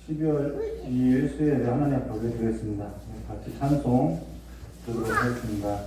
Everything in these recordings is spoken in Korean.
12월 2일 수요일에 하나님 앞에 올려드리겠습니다. 같이 찬송 드리도록 하겠습니다.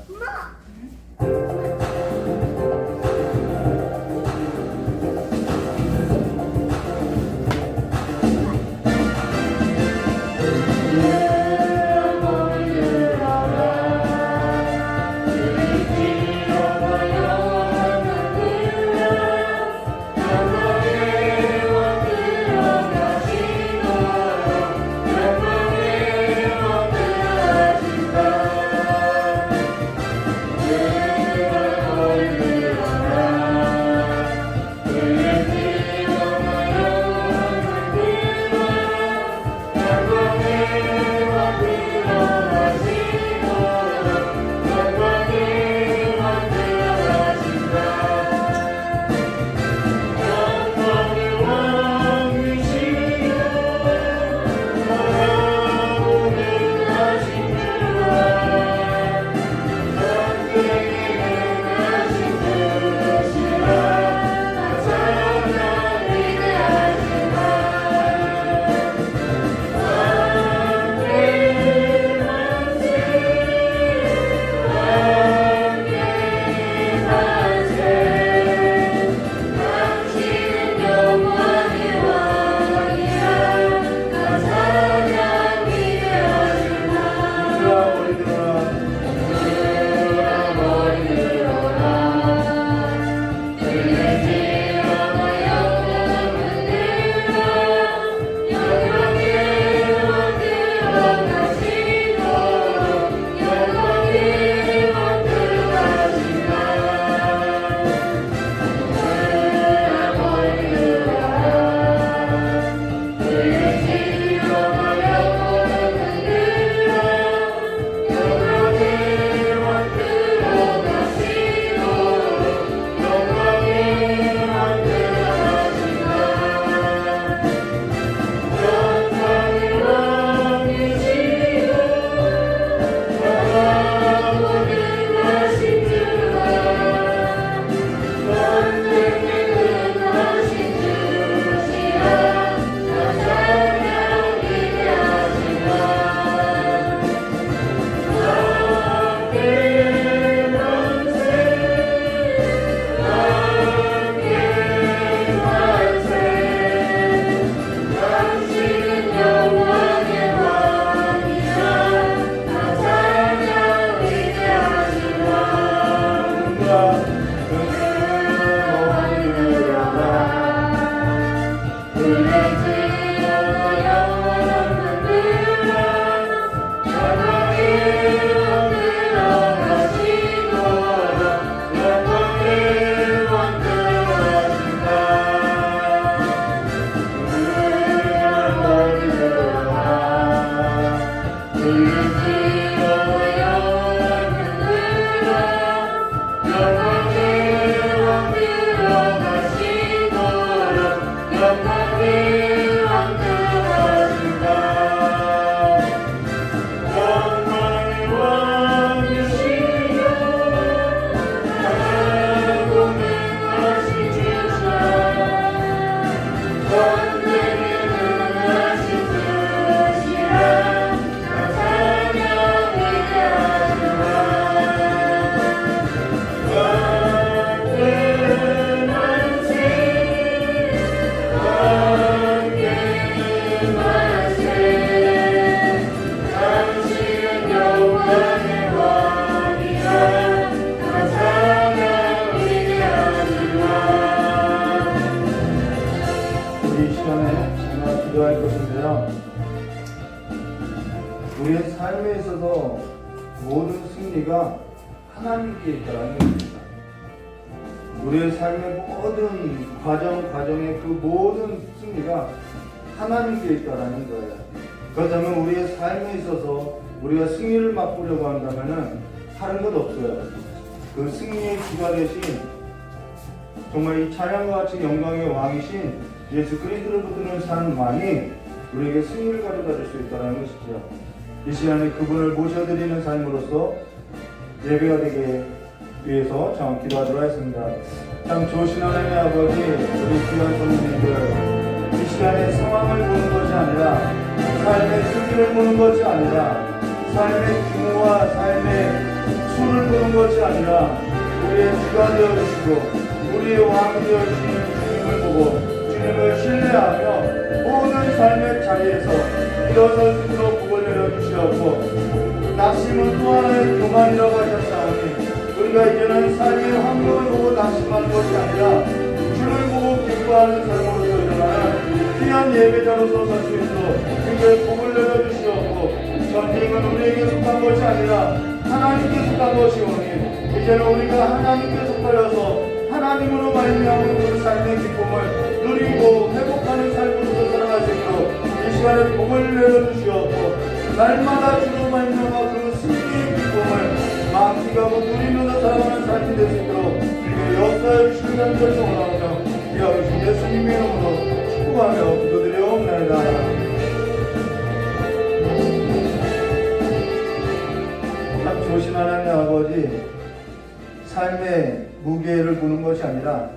기도할 것인데요. 우리의 삶에 있어서 모든 승리가 하나님께 있다는 것입니다. 우리의 삶의 모든 과정의 그 모든 승리가 하나님께 있다는 거예요. 그렇다면 우리의 삶에 있어서 우리가 승리를 맛보려고 한다면 다른 것 없어요. 그 승리의 주가 되신 정말 이 찬양과 같이 영광의 왕이신 예수 그리스도를 붙드는 삶만이 우리에게 승리를 가져다 줄 수 있다는 것이죠. 이 시간에 그분을 모셔드리는 삶으로서 예배가 되게 위해서 참 기도하도록 하겠습니다. 참 좋으신 하나님의 아버지, 우리 귀한 손님들 이 시간에 상황을 보는 것이 아니라 무게를 보는 것이 아니라 삶의 규모와 삶의 수를 보는 것이 아니라 우리의 주가 되어주시고 우리의 왕이 되어주시는 주님을 보고 주님을 신뢰하며 모든 삶의 자리에서 일어설 수 있도록 복을 내려주시옵고 낙심은 또 하나의 교만이라고 하셨사오니 우리가 이제는 삶의 환경을 보고 낙심하는 것이 아니라 주를 보고 기뻐하는 삶으로서 일어나는 귀한 예배자로서 설 수 있도록 주의 복을 내려주시옵고 전쟁은 우리에게 속한 것이 아니라 하나님께 속한 것이오니 이제는 우리가 하나님께 속하여서 하나님으로 말미암은 그 삶의 기쁨을 누리고 회복하는 삶으로서 살아갈 수 있도록 이 시간에 복을 내려주시옵고 날마다 주로 말미암아 그 승리의 기쁨을 만끽하고 누리면서 살아가는 삶이 될 수 있도록 주님의 역사해 주시는 것을 원하오며 기하신 예수님의 이름으로 축복하며 기도드려옵나이다. 참 좋으신 하나님 아버지, 삶의 무게를 보는 것이 아니라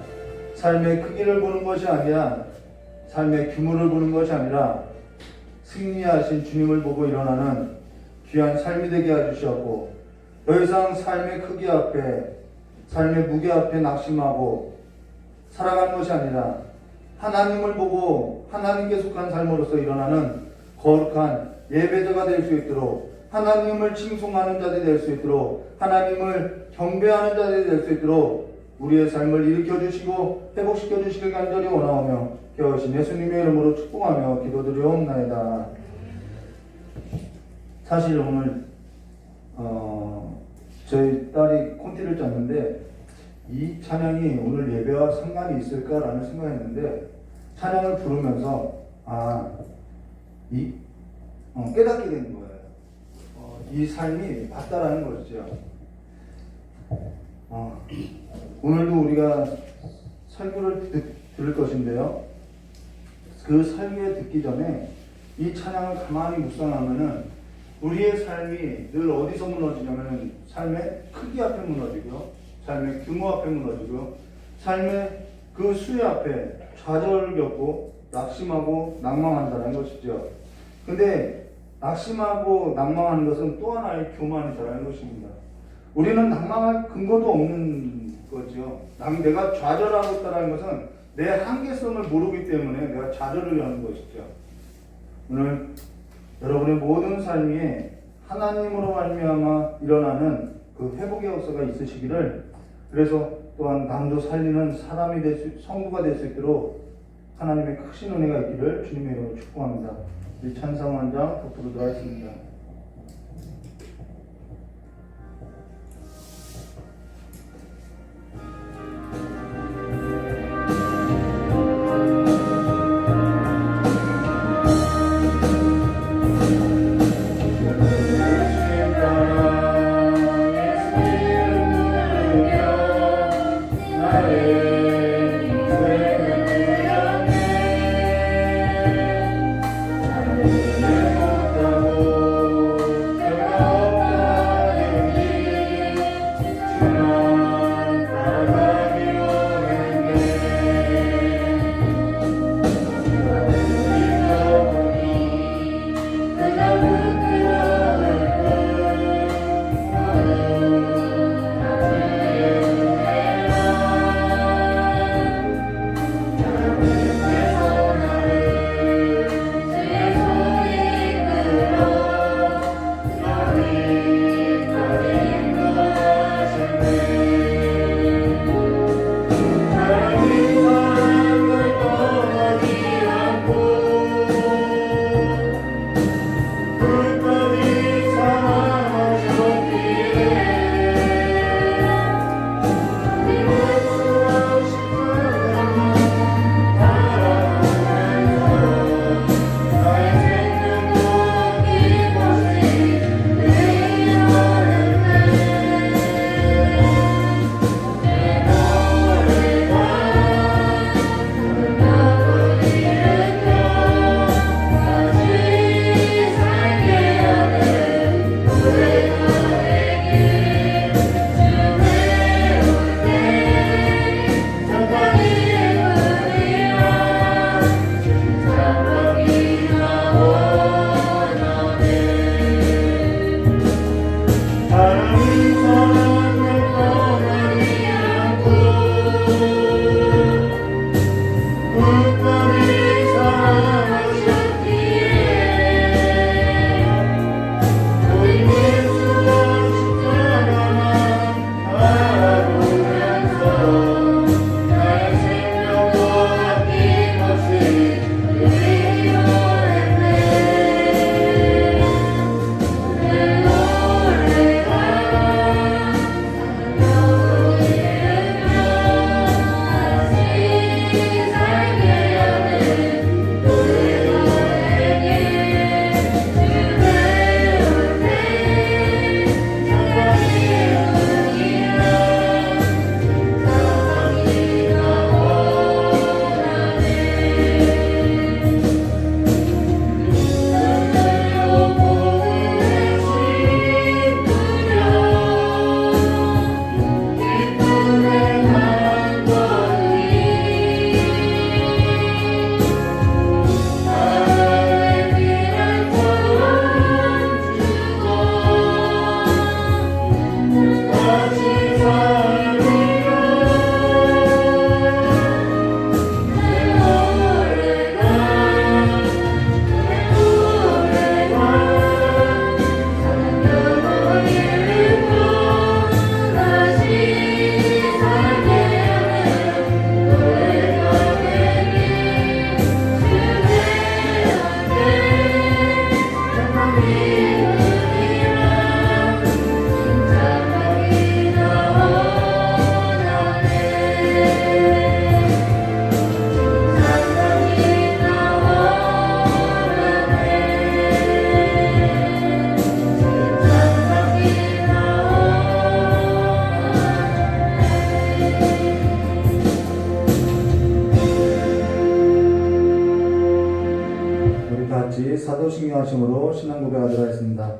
삶의 크기를 보는 것이 아니라 삶의 규모를 보는 것이 아니라 승리하신 주님을 보고 일어나는 귀한 삶이 되게 해주시었고 더 이상 삶의 크기 앞에 삶의 무게 앞에 낙심하고 살아가는 것이 아니라 하나님을 보고 하나님께 속한 삶으로서 일어나는 거룩한 예배자가 될 수 있도록 하나님을 칭송하는 자들이 될 수 있도록 하나님을 경배하는 자들이 될 수 있도록 우리의 삶을 일으켜주시고 회복시켜주시길 간절히 원하오며 겨우신 예수님의 이름으로 축복하며 기도드리옵나이다. 사실 오늘 저희 딸이 콘티를 짰는데 이 찬양이 오늘 예배와 상관이 있을까라는 생각했는데 찬양을 부르면서 깨닫게 된 거예요. 이 삶이 맞다라는 것이죠. 오늘도 우리가 설교를 들을 것인데요. 그 설교에 듣기 전에 이 찬양을 가만히 묵상하면은 우리의 삶이 늘 어디서 무너지냐면 삶의 크기 앞에 무너지고요, 삶의 규모 앞에 무너지고요, 삶의 그 수혜 앞에 좌절을 겪고 낙심하고 낭망한다는 것이죠. 근데 낙심하고 낭망하는 것은 또 하나의 교만이다라는 것입니다. 우리는 낭망할 근거도 없는 거죠. 내가 좌절하고 있다는 것은 내 한계성을 모르기 때문에 내가 좌절을 하는 것이죠. 오늘 여러분의 모든 삶이 하나님으로 말미암아 일어나는 그 회복의 역사가 있으시기를, 그래서 또한 남도 살리는 사람이 성부가 될 수 있도록 하나님의 크신 은혜가 있기를 주님의 이름으로 축복합니다. 이 찬송 한 장 덧부르도록 하겠습니다. 내 못하고 같이 사도신경 하심으로 신앙 고백하도록 하겠습니다.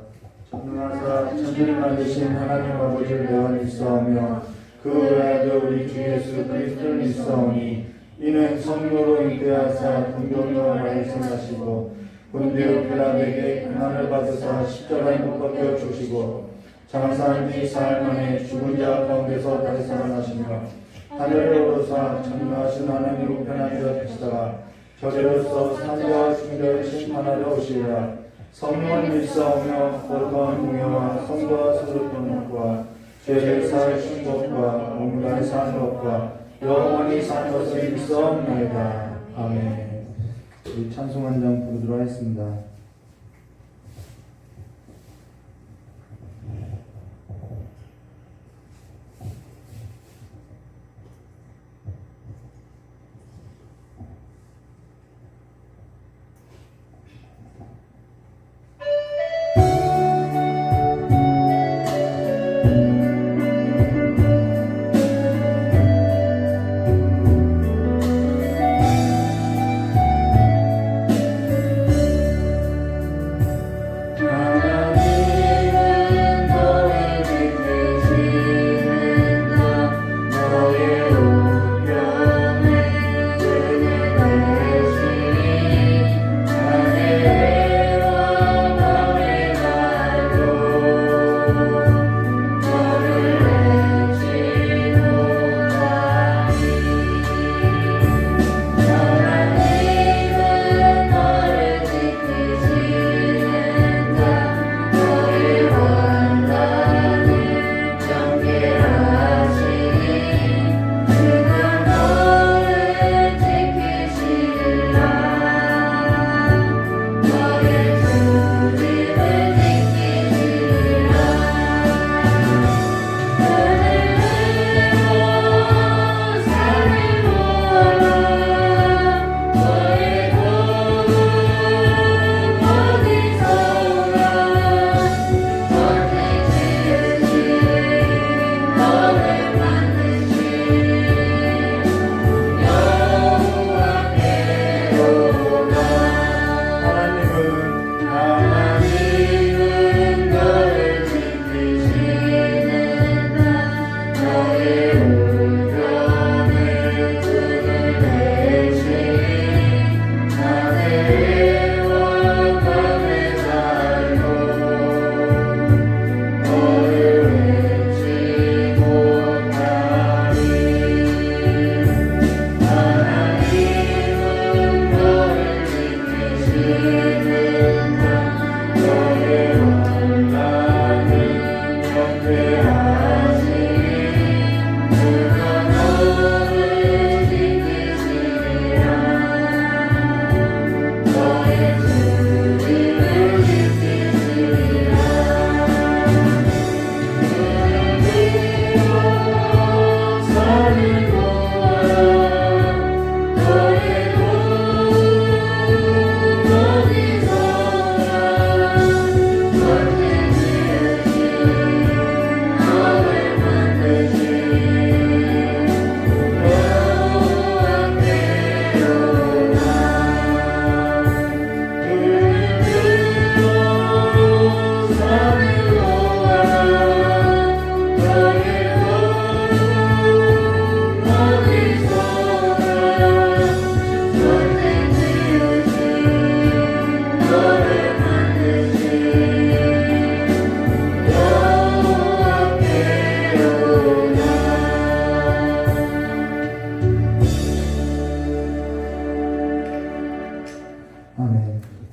전능하사 천지를 만드신 하나님 아버지를 내가 믿사오며 그 외아들 우리 주 예수 그리스도를 믿사오니 이는 성도로 잉태하사 동정녀 말씀하시고 본디오 빌라도에게 고난을 받으사 십자가에 못 박혀 주시고 장사한 지 사흘 만에 죽은 자 가운데서 다시 살아나시며 하늘에 오르사 전능하신 하나님 우편하여 계시다가 저리로서 산자와 중자를 심판하러 오시리라. 성령을 믿사오며 거룩한 공예와 성도와 서로되는 것과 죄를 사할 신것과 온갖 사는 것과 영원히 사는 것을 믿사옵나이다. 아멘. 우리 찬송 한 장 부르도록 하겠습니다.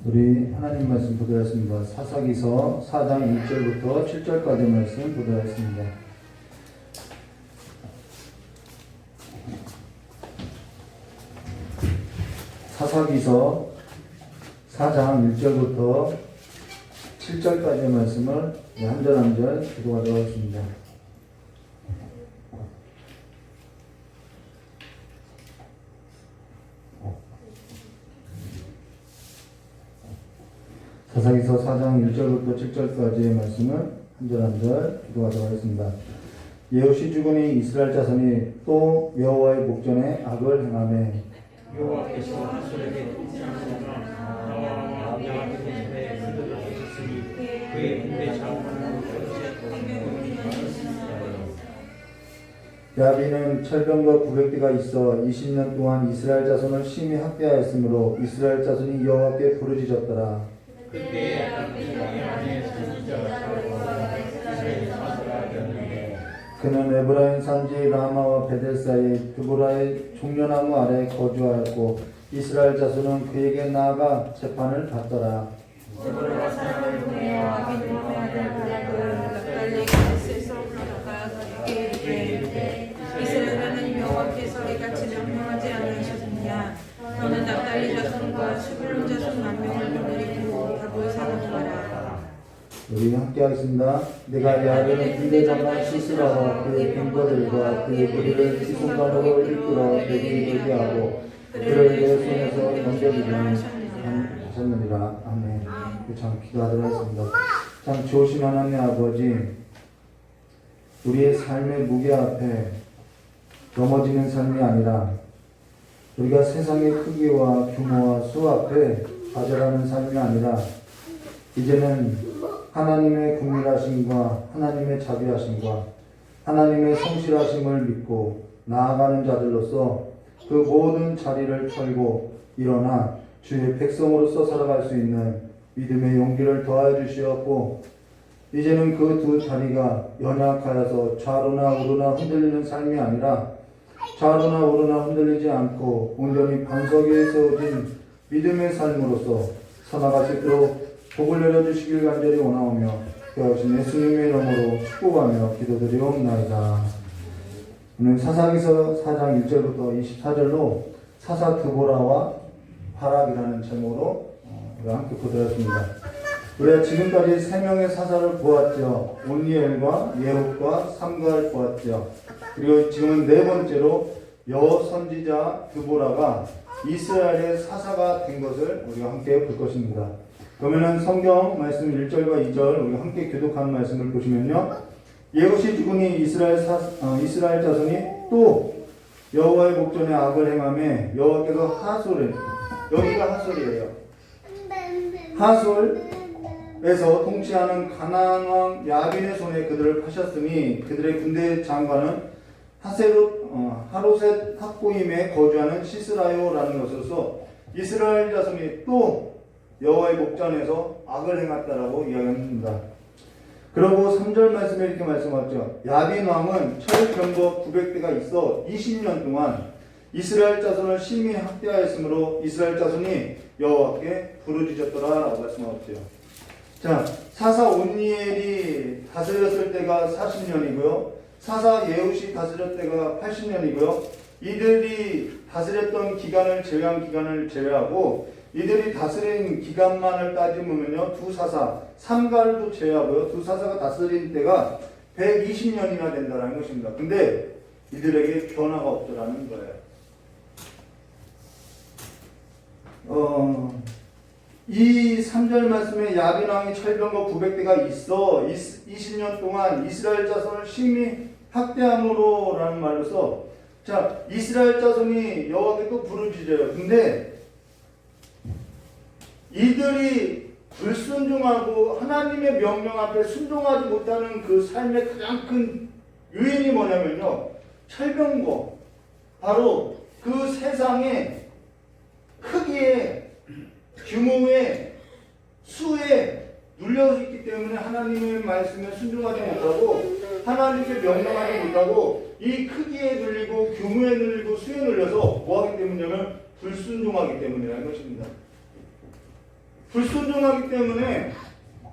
우리 하나님 말씀 보도록 사사기서 4장 1절부터 7절까지 말씀 보도록 하겠습니다. 사사기서 4장 1절부터 7절까지의 말씀을 한 절 한 절 기도하도록 하겠습니다. 사사기서 4장 1절부터 7절까지의 말씀을 한 절 한 절 기도하도록 하겠습니다. 예후시 죽으니 이스라엘 자손이 또 여호와의 목전에 악을 행하매 여호와께서 하솔에게 통치하시는 나와 야빈은 철병과 900대가 있어 20년 동안 이스라엘 자손을 심히 학대하였으므로 이스라엘 자손이 여호와께 부르짖었더라. 그는 에브라임 산지 라마와 베델 사이 드보라의 종려나무 아래 거주하였고 이스라엘 자손은 그에게 나아가 재판을 받더라. 이스라엘은 여호와께서 이같이 명령하지 않으셨느냐? 너는 납달리 자손과 스불론 자손 만 명을 보내리고 각오의 산으로 가라. 우리 함께 하겠습니다. 내가 야곱의 군대장과 시스라와 그의 갱거들과 그의 무리를 시손가락으로 이끌어 내게 이르게 하고 그를 내 손에서 넘겨주기는 하셨느니라. 아멘. 참 기도하도록 하겠습니다. 참 좋으신 하나님 아버지, 우리의 삶의 무게 앞에 넘어지는 삶이 아니라 우리가 세상의 크기와 규모와 수 앞에 좌절하는 삶이 아니라 이제는 하나님의 궁밀하심과 하나님의 자비하심과 하나님의 성실하심을 믿고 나아가는 자들로서 그 모든 자리를 털고 일어나 주의 백성으로서 살아갈 수 있는 믿음의 용기를 더하여 주시었고 이제는 그 두 다리가 연약하여서 좌로나 우로나 흔들리는 삶이 아니라 좌로나 우로나 흔들리지 않고 온전히 반석 위에 세워진 믿음의 삶으로서 살아갈 수 있도록 복을 내려주시길 간절히 원하오며 그하신 예수님의 이름으로 축복하며 기도드리옵나이다. 오늘 사사기서 4장 1절부터 24절로 사사 드보라와 바락이라는 제목으로 우리가 함께 보도했습니다. 우리가 지금까지 3명의 사사를 보았죠. 온니엘과 예후과 삼가를 보았죠. 그리고 지금은 4번째로 여선지자 드보라가 이스라엘의 사사가 된 것을 우리가 함께 볼 것입니다. 그러면은 성경 말씀 1절과 2절 우리가 함께 교독하는 말씀을 보시면요. 예후시 죽으니 이스라엘 자손이 또 여호와의 목전에 악을 행하며 여호와께서 하솔을, 여기가 하솔이에요. 하솔에서 통치하는 가나안 왕 야빈의 손에 그들을 파셨으니 그들의 군대 장관은 하로셋 학고임에 거주하는 시스라요라는 것으로서 이스라엘 자손이 또 여호와의 목전에서 악을 행했다라고 이야기합니다. 그리고 3절 말씀에 이렇게 말씀하죠. 야빈 왕은 철병거 900대가 있어 20년 동안 이스라엘 자손을 심히 학대하였으므로 이스라엘 자손이 여호와께 부르짖었더라라고 말씀하셨죠. 자, 사사 온니엘이 다스렸을 때가 40년이고요. 사사 예후시 다스렸을 때가 80년이고요. 이들이 다스렸던 기간을 제외한 기간을 제외하고 이들이 다스린 기간만을 따지면요, 두 사사, 삼갈도 제외하고요, 두 사사가 다스린 때가 120년이나 된다는 것입니다. 근데 이들에게 변화가 없더라는 거예요. 이 3절 말씀에 야빈 왕이 철병거 900대가 있어 20년 동안 이스라엘 자손을 심히 학대함으로 라는 말로서, 자, 이스라엘 자손이 여호와께 또 부르짖어요. 근데 이들이 불순종하고 하나님의 명령 앞에 순종하지 못하는 그 삶의 가장 큰 요인이 뭐냐면요, 철병거, 바로 그 세상의 크기에 규모에 수에 눌려있기 때문에 하나님의 말씀에 순종하지 못하고 하나님께 명령하지 못하고 이 크기에 눌리고 규모에 눌리고 수에 눌려서 뭐하기 때문이냐면 불순종하기 때문이라는 것입니다. 불순종하기 때문에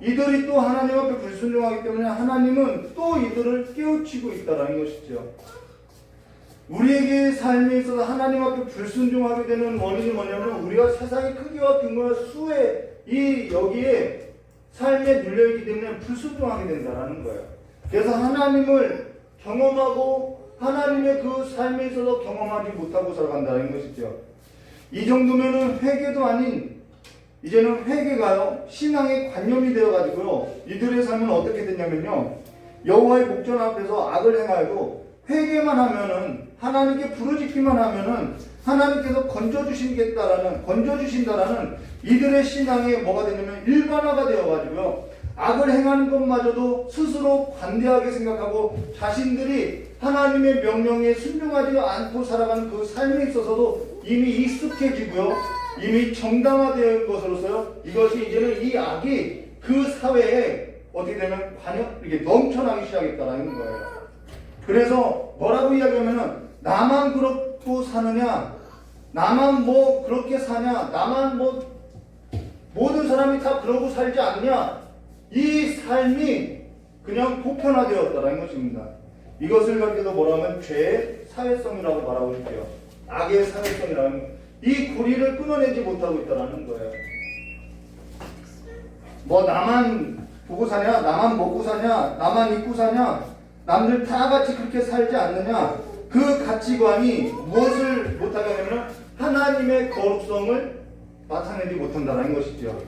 이들이 또 하나님 앞에 불순종하기 때문에 하나님은 또 이들을 깨우치고 있다는 것이죠. 우리에게 삶에 있어서 하나님 앞에 불순종하게 되는 원인이 뭐냐면 우리가 세상의 크기와 규모와 수에 여기에 삶에 눌려있기 때문에 불순종하게 된다는 거예요. 그래서 하나님을 경험하고 하나님의 그 삶에 있어서 경험하지 못하고 살아간다는 것이죠. 이 정도면은 회개도 아닌, 이제는 회개가요 신앙의 관념이 되어가지고요 이들의 삶은 어떻게 됐냐면요, 여호와의 목전 앞에서 악을 행하여도 회개만 하면은, 하나님께 부르짖기만 하면은 하나님께서 건져주신다라는 이들의 신앙이 뭐가 되냐면 일반화가 되어가지고요 악을 행하는 것마저도 스스로 관대하게 생각하고 자신들이 하나님의 명령에 순종하지 않고 살아가는 그 삶에 있어서도 이미 익숙해지고요, 이미 정당화된 것으로서요, 이것이 이제는 이 악이 그 사회에 어떻게 되면 이렇게 넘쳐나기 시작했다라는 거예요. 그래서 뭐라고 이야기하면은 나만 그렇고 사느냐, 나만 뭐 그렇게 사냐, 나만 뭐 모든 사람이 다 그러고 살지 않냐, 이 삶이 그냥 보편화되었다라는 것입니다. 이것을 가지고 뭐라 하면 죄의 사회성이라고 말하고 있고요, 악의 사회성이라는, 이 고리를 끊어내지 못하고 있다는 거예요. 뭐 나만 보고 사냐, 나만 먹고 사냐, 나만 입고 사냐, 남들 다 같이 그렇게 살지 않느냐, 그 가치관이 무엇을 못하게 하냐면 하나님의 거룩성을 나타내지 못한다는 것이죠.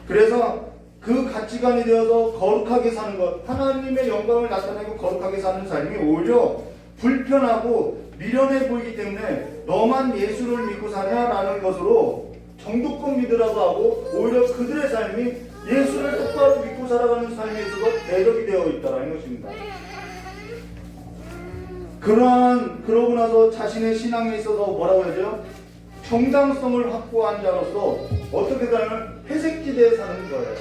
그래서 그 가치관이 되어서 거룩하게 사는 것, 하나님의 영광을 나타내고 거룩하게 사는 삶이 오히려 불편하고 미련해 보이기 때문에 너만 예수를 믿고 사냐라는 것으로 정도껏 믿으라고 하고, 오히려 그들의 삶이 예수를 똑바로 믿고 살아가는 삶에 있어서 대적이 되어 있다는 것입니다. 그러고 나서 자신의 신앙에 있어서 뭐라고 하죠? 정당성을 확보한 자로서 어떻게 하면 회색지대에 사는 거예요.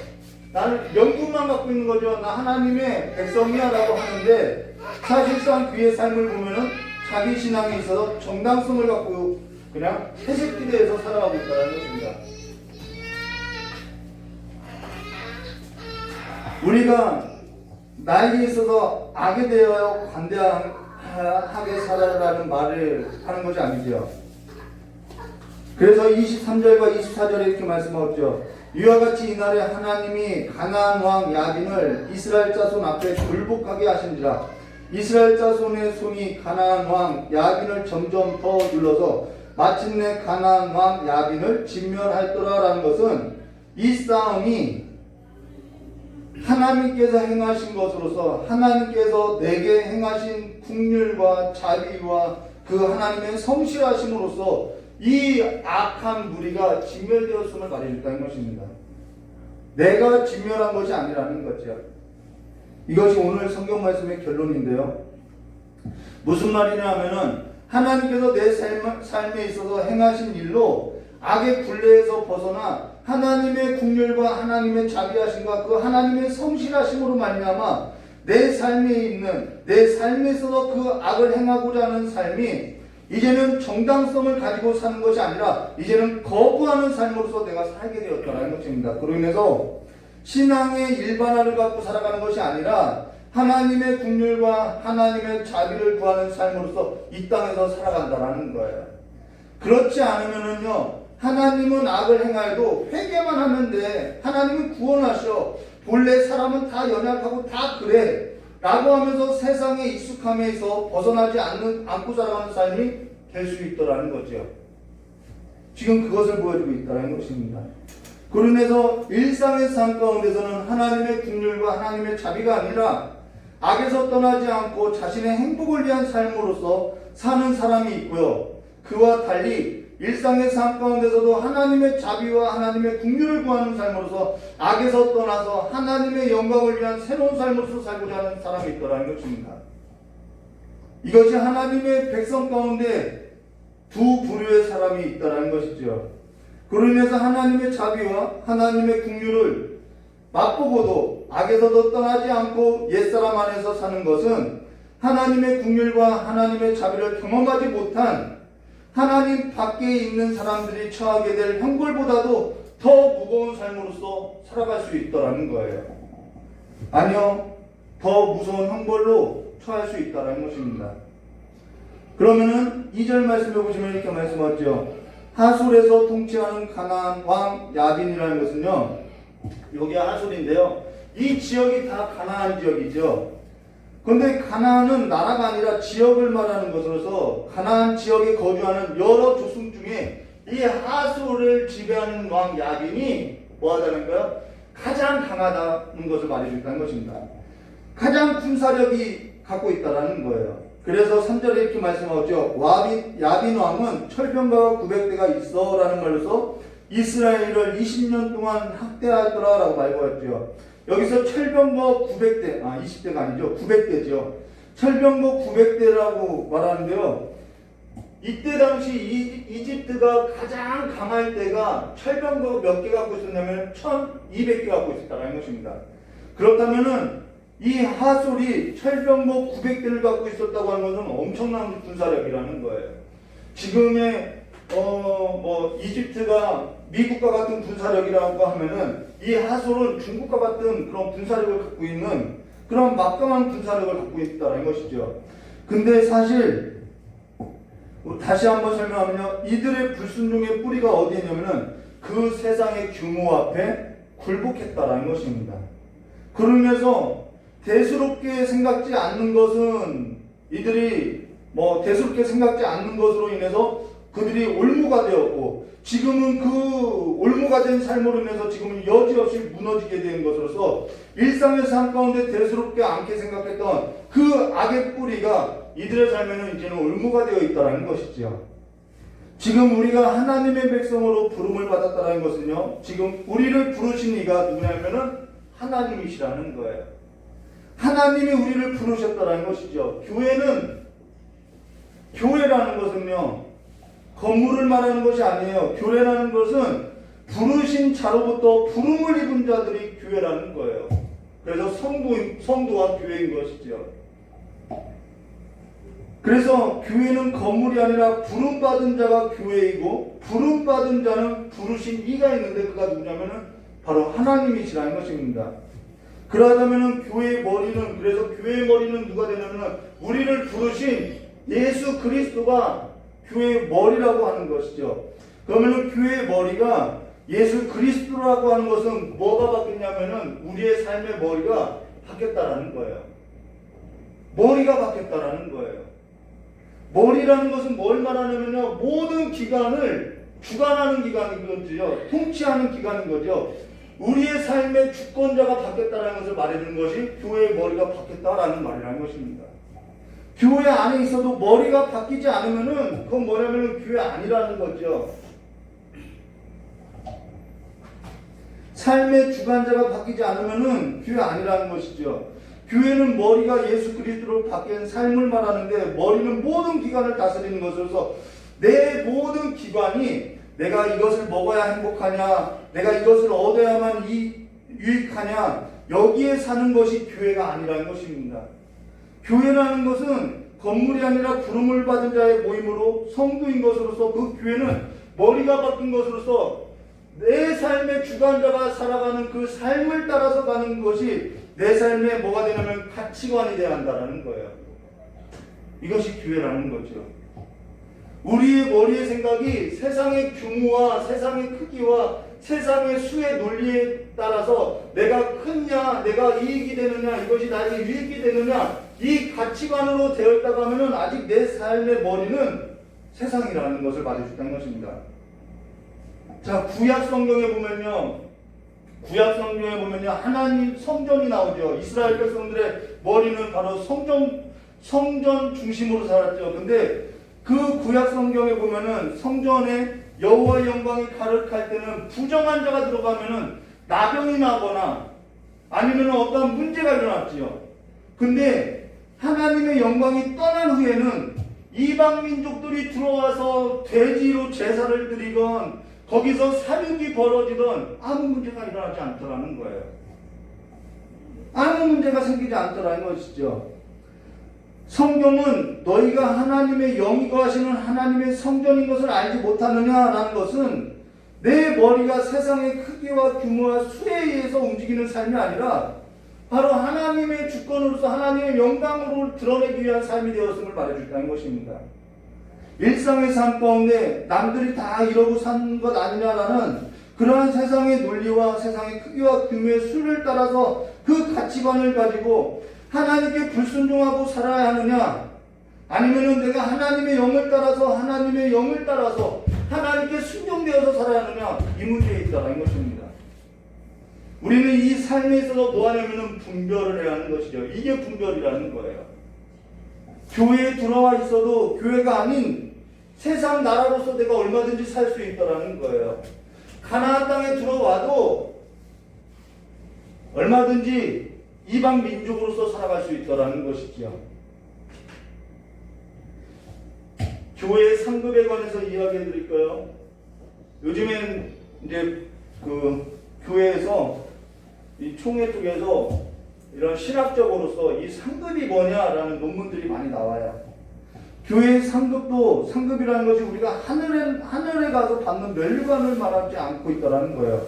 나는 명분만 갖고 있는 거죠. 나 하나님의 백성이야 라고 하는데, 사실상 그의 삶을 보면은 자기 신앙에 있어서 정당성을 갖고 그냥 회색지대에서 살아가고 있다는 것입니다. 우리가 나에게 있어서 악에 대하여 관대하게 살아라는 말을 하는 것이 아니죠. 그래서 23절과 24절에 이렇게 말씀하셨죠. 이와 같이 이날에 하나님이 가나안 왕 야빈을 이스라엘 자손 앞에 굴복하게 하신지라. 이스라엘 자손의 손이 가나안 왕 야빈을 점점 더 눌러서 마침내 가나안 왕 야빈을 진멸할더라라는 것은, 이 싸움이 하나님께서 행하신 것으로서 하나님께서 내게 행하신 긍휼과 자비와 그 하나님의 성실하심으로써 이 악한 무리가 진멸되었음을 말해줬다는 것입니다. 내가 진멸한 것이 아니라는 거죠. 이것이 오늘 성경 말씀의 결론인데요. 무슨 말이냐 하면은 하나님께서 내 삶에 있어서 행하신 일로 악의 굴레에서 벗어나 하나님의 긍휼과 하나님의 자비하심과 그 하나님의 성실하심으로 말미암아 내 삶에 있는, 내 삶에 있어서 그 악을 행하고자 하는 삶이 이제는 정당성을 가지고 사는 것이 아니라 이제는 거부하는 삶으로서 내가 살게 되었다는 것입니다. 그로 인해서 신앙의 일반화를 갖고 살아가는 것이 아니라 하나님의 긍휼과 하나님의 자비를 구하는 삶으로서 이 땅에서 살아간다는 거예요. 그렇지 않으면은요, 하나님은 악을 행하여도 회개만 하면 돼. 하나님은 구원하셔. 본래 사람은 다 연약하고 다 그래 라고 하면서 세상의 익숙함에서 벗어나지 않고 살아가는 삶이 될 수 있더라는 거죠. 지금 그것을 보여주고 있다는 것입니다. 그로 인해서 일상의 삶 가운데서는 하나님의 긍휼과 하나님의 자비가 아니라 악에서 떠나지 않고 자신의 행복을 위한 삶으로서 사는 사람이 있고요. 그와 달리 일상의 삶 가운데서도 하나님의 자비와 하나님의 긍휼을 구하는 삶으로서 악에서 떠나서 하나님의 영광을 위한 새로운 삶으로서 살고자 하는 사람이 있더라는 것입니다. 이것이 하나님의 백성 가운데 두 부류의 사람이 있다는 것이죠. 그로 인해서 하나님의 자비와 하나님의 긍휼을 맛보고도 악에서도 떠나지 않고 옛사람 안에서 사는 것은 하나님의 긍휼과 하나님의 자비를 경험하지 못한 하나님 밖에 있는 사람들이 처하게 될 형벌보다도 더 무거운 삶으로서 살아갈 수 있다는 거예요. 아니요, 더 무서운 형벌로 처할 수 있다는 것입니다. 그러면은 2절 말씀해 보시면 이렇게 말씀하죠. 하솔에서 통치하는 가나안 왕 야빈이라는 것은요, 여기 하솔인데요, 이 지역이 다 가나안 지역이죠. 그런데 가나안은 나라가 아니라 지역을 말하는 것으로서 가나안 지역에 거주하는 여러 족속 중에 이 하솔을 지배하는 왕 야빈이 뭐하다는 거예요? 가장 강하다는 것을 말해준다는 것입니다. 가장 군사력이 갖고 있다는 거예요. 그래서 3절에 이렇게 말씀하죠. 야빈 왕은 철병가가 900대가 있어 라는 말로서 이스라엘을 20년 동안 학대하더라 라고 말하였죠. 여기서 철병거 900대, 20대가 아니죠. 900대죠. 철병거 900대라고 말하는데요. 이때 당시 이집트가 가장 강할 때가 철병거 몇 개 갖고 있었냐면 1200개 갖고 있었다는 것입니다. 그렇다면은 이 하솔이 철병거 900대를 갖고 있었다고 하는 것은 엄청난 군사력이라는 거예요. 지금의 이집트가 미국과 같은 군사력이라고 하면은 이 하솔은 중국과 같은 그런 군사력을 갖고 있는 그런 막강한 군사력을 갖고 있다는 것이죠. 근데 사실 다시 한번 설명하면요, 이들의 불순종의 뿌리가 어디에 있냐면은 그 세상의 규모 앞에 굴복했다라는 것입니다. 그러면서 대수롭게 생각지 않는 것은 이들이 대수롭게 생각지 않는 것으로 인해서 그들이 올무가 되었고, 지금은 그 올무가 된 삶으로 인해서 지금은 여지없이 무너지게 된 것으로서 일상의 삶 가운데 대수롭게 않게 생각했던 그 악의 뿌리가 이들의 삶에는 이제는 올무가 되어 있다는 것이지요. 지금 우리가 하나님의 백성으로 부름을 받았다는 것은요, 지금 우리를 부르신 이가 누구냐면은 하나님이시라는 거예요. 하나님이 우리를 부르셨다는 것이죠. 교회라는 것은요, 건물을 말하는 것이 아니에요. 교회라는 것은 부르신 자로부터 부름을 입은 자들이 교회라는 거예요. 그래서 성도와 교회인 것이죠. 그래서 교회는 건물이 아니라 부름받은 자가 교회이고, 부름받은 자는 부르신 이가 있는데 그가 누구냐면은 바로 하나님이시라는 것입니다. 그러다면은 교회의 머리는, 그래서 교회의 머리는 누가 되냐면은 우리를 부르신 예수 그리스도가 교회의 머리라고 하는 것이죠. 그러면은 교회의 머리가 예수 그리스도라고 하는 것은 뭐가 바뀌냐면은 우리의 삶의 머리가 바뀌었다라는 거예요. 머리가 바뀌었다라는 거예요. 머리라는 것은 뭘 말하냐면요, 모든 기관을 주관하는 기관인 거죠. 통치하는 기관인 거죠. 우리의 삶의 주권자가 바뀌었다는 것을 말해주는 것이 교회의 머리가 바뀌었다라는 말이라는 것입니다. 교회 안에 있어도 머리가 바뀌지 않으면은 그건 뭐냐면은 교회 아니라는 거죠. 삶의 주관자가 바뀌지 않으면은 교회 아니라는 것이죠. 교회는 머리가 예수 그리스도로 바뀐 삶을 말하는데, 머리는 모든 기관을 다스리는 것으로서 내 모든 기관이 내가 이것을 먹어야 행복하냐, 내가 이것을 얻어야만 유익하냐, 여기에 사는 것이 교회가 아니라는 것입니다. 교회라는 것은 건물이 아니라 부름을 받은 자의 모임으로 성도인 것으로서 그 교회는 머리가 바뀐 것으로서 내 삶의 주관자가 살아가는 그 삶을 따라서 가는 것이 내 삶에 뭐가 되냐면 가치관이 되어야 한다는 거예요. 이것이 교회라는 거죠. 우리의 머리의 생각이 세상의 규모와 세상의 크기와 세상의 수의 논리에 따라서 내가 크냐, 내가 이익이 되느냐, 이것이 나에게 유익이 되느냐, 이 가치관으로 되어 있다고 하면은 아직 내 삶의 머리는 세상이라는 것을 말해준다는 것입니다. 자, 구약 성경에 보면요, 하나님 성전이 나오죠. 이스라엘 백성들의 머리는 바로 성전 중심으로 살았죠. 근데 그 구약 성경에 보면은 성전에 여호와의 영광이 가득할 때는 부정한 자가 들어가면은 나병이 나거나 아니면 어떤 문제가 일어났지요. 근데 하나님의 영광이 떠난 후에는 이방 민족들이 들어와서 돼지로 제사를 드리건 거기서 사륙이 벌어지던 아무 문제가 일어나지 않더라는 거예요. 아무 문제가 생기지 않더라는 것이죠. 성경은 너희가 하나님의 영이 거하시는 하나님의 성전인 것을 알지 못하느냐라는 것은 내 머리가 세상의 크기와 규모와 수에 의해서 움직이는 삶이 아니라 바로 하나님의 주권으로서 하나님의 영광으로 드러내기 위한 삶이 되었음을 말해준다는 것입니다. 일상의 삶 가운데 남들이 다 이러고 사는 것 아니냐라는 그러한 세상의 논리와 세상의 크기와 규모의 수를 따라서 그 가치관을 가지고 하나님께 불순종하고 살아야 하느냐, 아니면은 내가 하나님의 영을 따라서 하나님께 순종되어서 살아야 하느냐, 이 문제에 있다는 것입니다. 우리는 이 삶에 있어서 뭐 하냐면은 분별을 해야 하는 것이죠. 이게 분별이라는 거예요. 교회에 들어와 있어도 교회가 아닌 세상 나라로서 내가 얼마든지 살 수 있다라는 거예요. 가나안 땅에 들어와도 얼마든지 이방 민족으로서 살아갈 수 있다라는 것이지요. 교회 상급에 관해서 이야기해 드릴까요? 요즘엔 이제 그 교회에서 이 총회 쪽에서 이런 신학적으로서 이 상급이 뭐냐라는 논문들이 많이 나와요. 교회의 상급도 상급이라는 것이 우리가 하늘에 가서 받는 면류관을 말하지 않고 있다라는 거예요.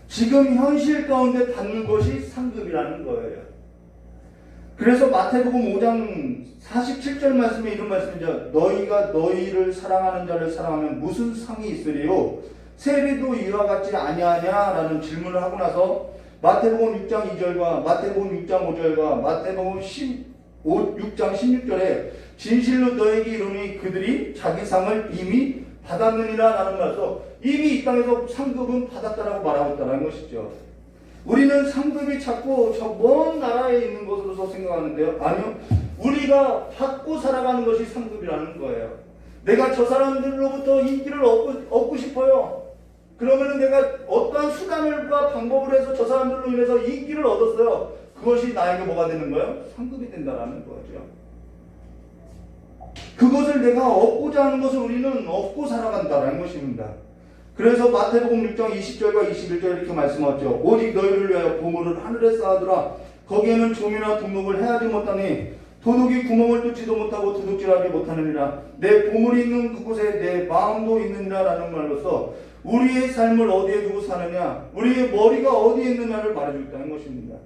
지금 현실 가운데 받는 것이 상급이라는 거예요. 그래서 마태복음 5장 47절 말씀에 이런 말씀이죠. 너희가 너희를 사랑하는 자를 사랑하면 무슨 상이 있으리요? 세리도 이와 같지 아니하냐라는 질문을 하고 나서 마태복음 6장 2절과 마태복음 6장 5절과 마태복음 6장 16절에 진실로 너에게 이르노니 그들이 자기 상을 이미 받았느니라 라는 말에서 이미 이 땅에서 상급은 받았다라고 말하고 있다는 것이죠. 우리는 상급이 자꾸 저 먼 나라에 있는 것으로서 생각하는데요. 아니요. 우리가 받고 살아가는 것이 상급이라는 거예요. 내가 저 사람들로부터 인기를 얻고 싶어요. 그러면 내가 어떠한 수단과 방법을 해서 저 사람들로 인해서 인기를 얻었어요. 그것이 나에게 뭐가 되는 거예요? 상급이 된다라는 거죠. 그것을 내가 얻고자 하는 것을 우리는 얻고 살아간다는 것입니다. 그래서 마태복음 6장 20절과 21절 이렇게 말씀하죠. 오직 너희를 위하여 보물을 하늘에 쌓아두라. 거기에는 조미나 등록을 해하지 못하니 도둑이 구멍을 뚫지도 못하고 도둑질하지 못하느니라. 내 보물이 있는 그곳에 내 마음도 있느니라 라는 말로서 우리의 삶을 어디에 두고 사느냐, 우리의 머리가 어디에 있느냐를 말해주고 있다는 것입니다.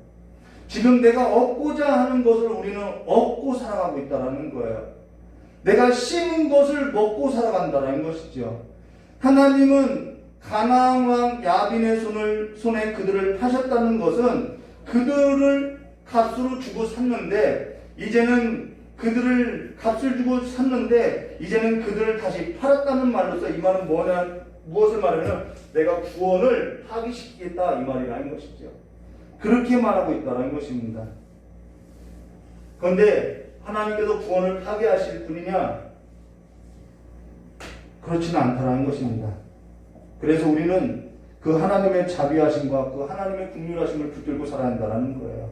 지금 내가 얻고자 하는 것을 우리는 얻고 살아가고 있다는 거예요. 내가 심은 것을 먹고 살아간다는 것이죠. 하나님은 가나안 왕 야빈의 손에 그들을 파셨다는 것은 그들을 값으로 주고 샀는데 이제는 그들을 값을 주고 샀는데 이제는 그들을 다시 팔았다는 말로서 이 말은 무엇을 말하면 내가 구원을 파기시키겠다 이 말이라는 것이죠. 그렇게 말하고 있다는 것입니다. 그런데 하나님께서 구원을 파괴하실 분이냐? 그렇지는 않다는 것입니다. 그래서 우리는 그 하나님의 자비하심과 그 하나님의 긍휼하심을 붙들고 살아야 한다는 거예요.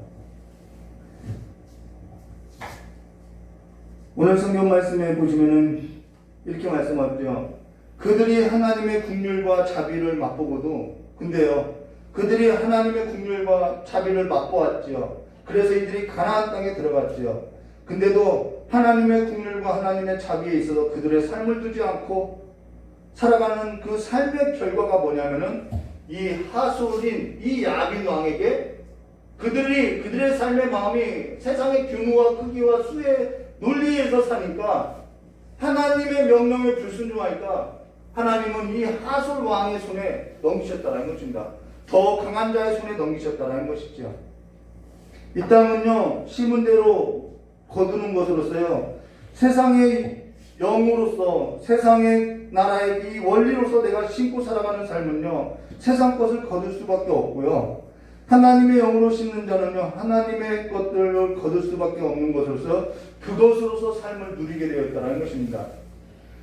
오늘 성경 말씀에 보시면은 이렇게 말씀하죠. 그들이 하나님의 긍휼과 자비를 맛보고도 근데요. 그들이 하나님의 긍휼과 자비를 맛보았죠. 그래서 이들이 가나안 땅에 들어갔죠. 근데도 하나님의 긍휼과 하나님의 자비에 있어서 그들의 삶을 두지 않고 살아가는 그 삶의 결과가 뭐냐면은 이 하솔인 이 야빈 왕에게 그들의 삶의 마음이 세상의 규모와 크기와 수의 논리에서 사니까 하나님의 명령에 불순종하니까 하나님은 이 하솔 왕의 손에 넘기셨다는 것입니다. 더 강한 자의 손에 넘기셨다는 것이죠. 이 땅은요 심은 대로 거두는 것으로서요 세상의 영으로서 세상의 나라의 이 원리로서 내가 심고 살아가는 삶은요 세상 것을 거둘 수밖에 없고요 하나님의 영으로 심는 자는요 하나님의 것들을 거둘 수밖에 없는 것으로서 그것으로서 삶을 누리게 되었다는 것입니다.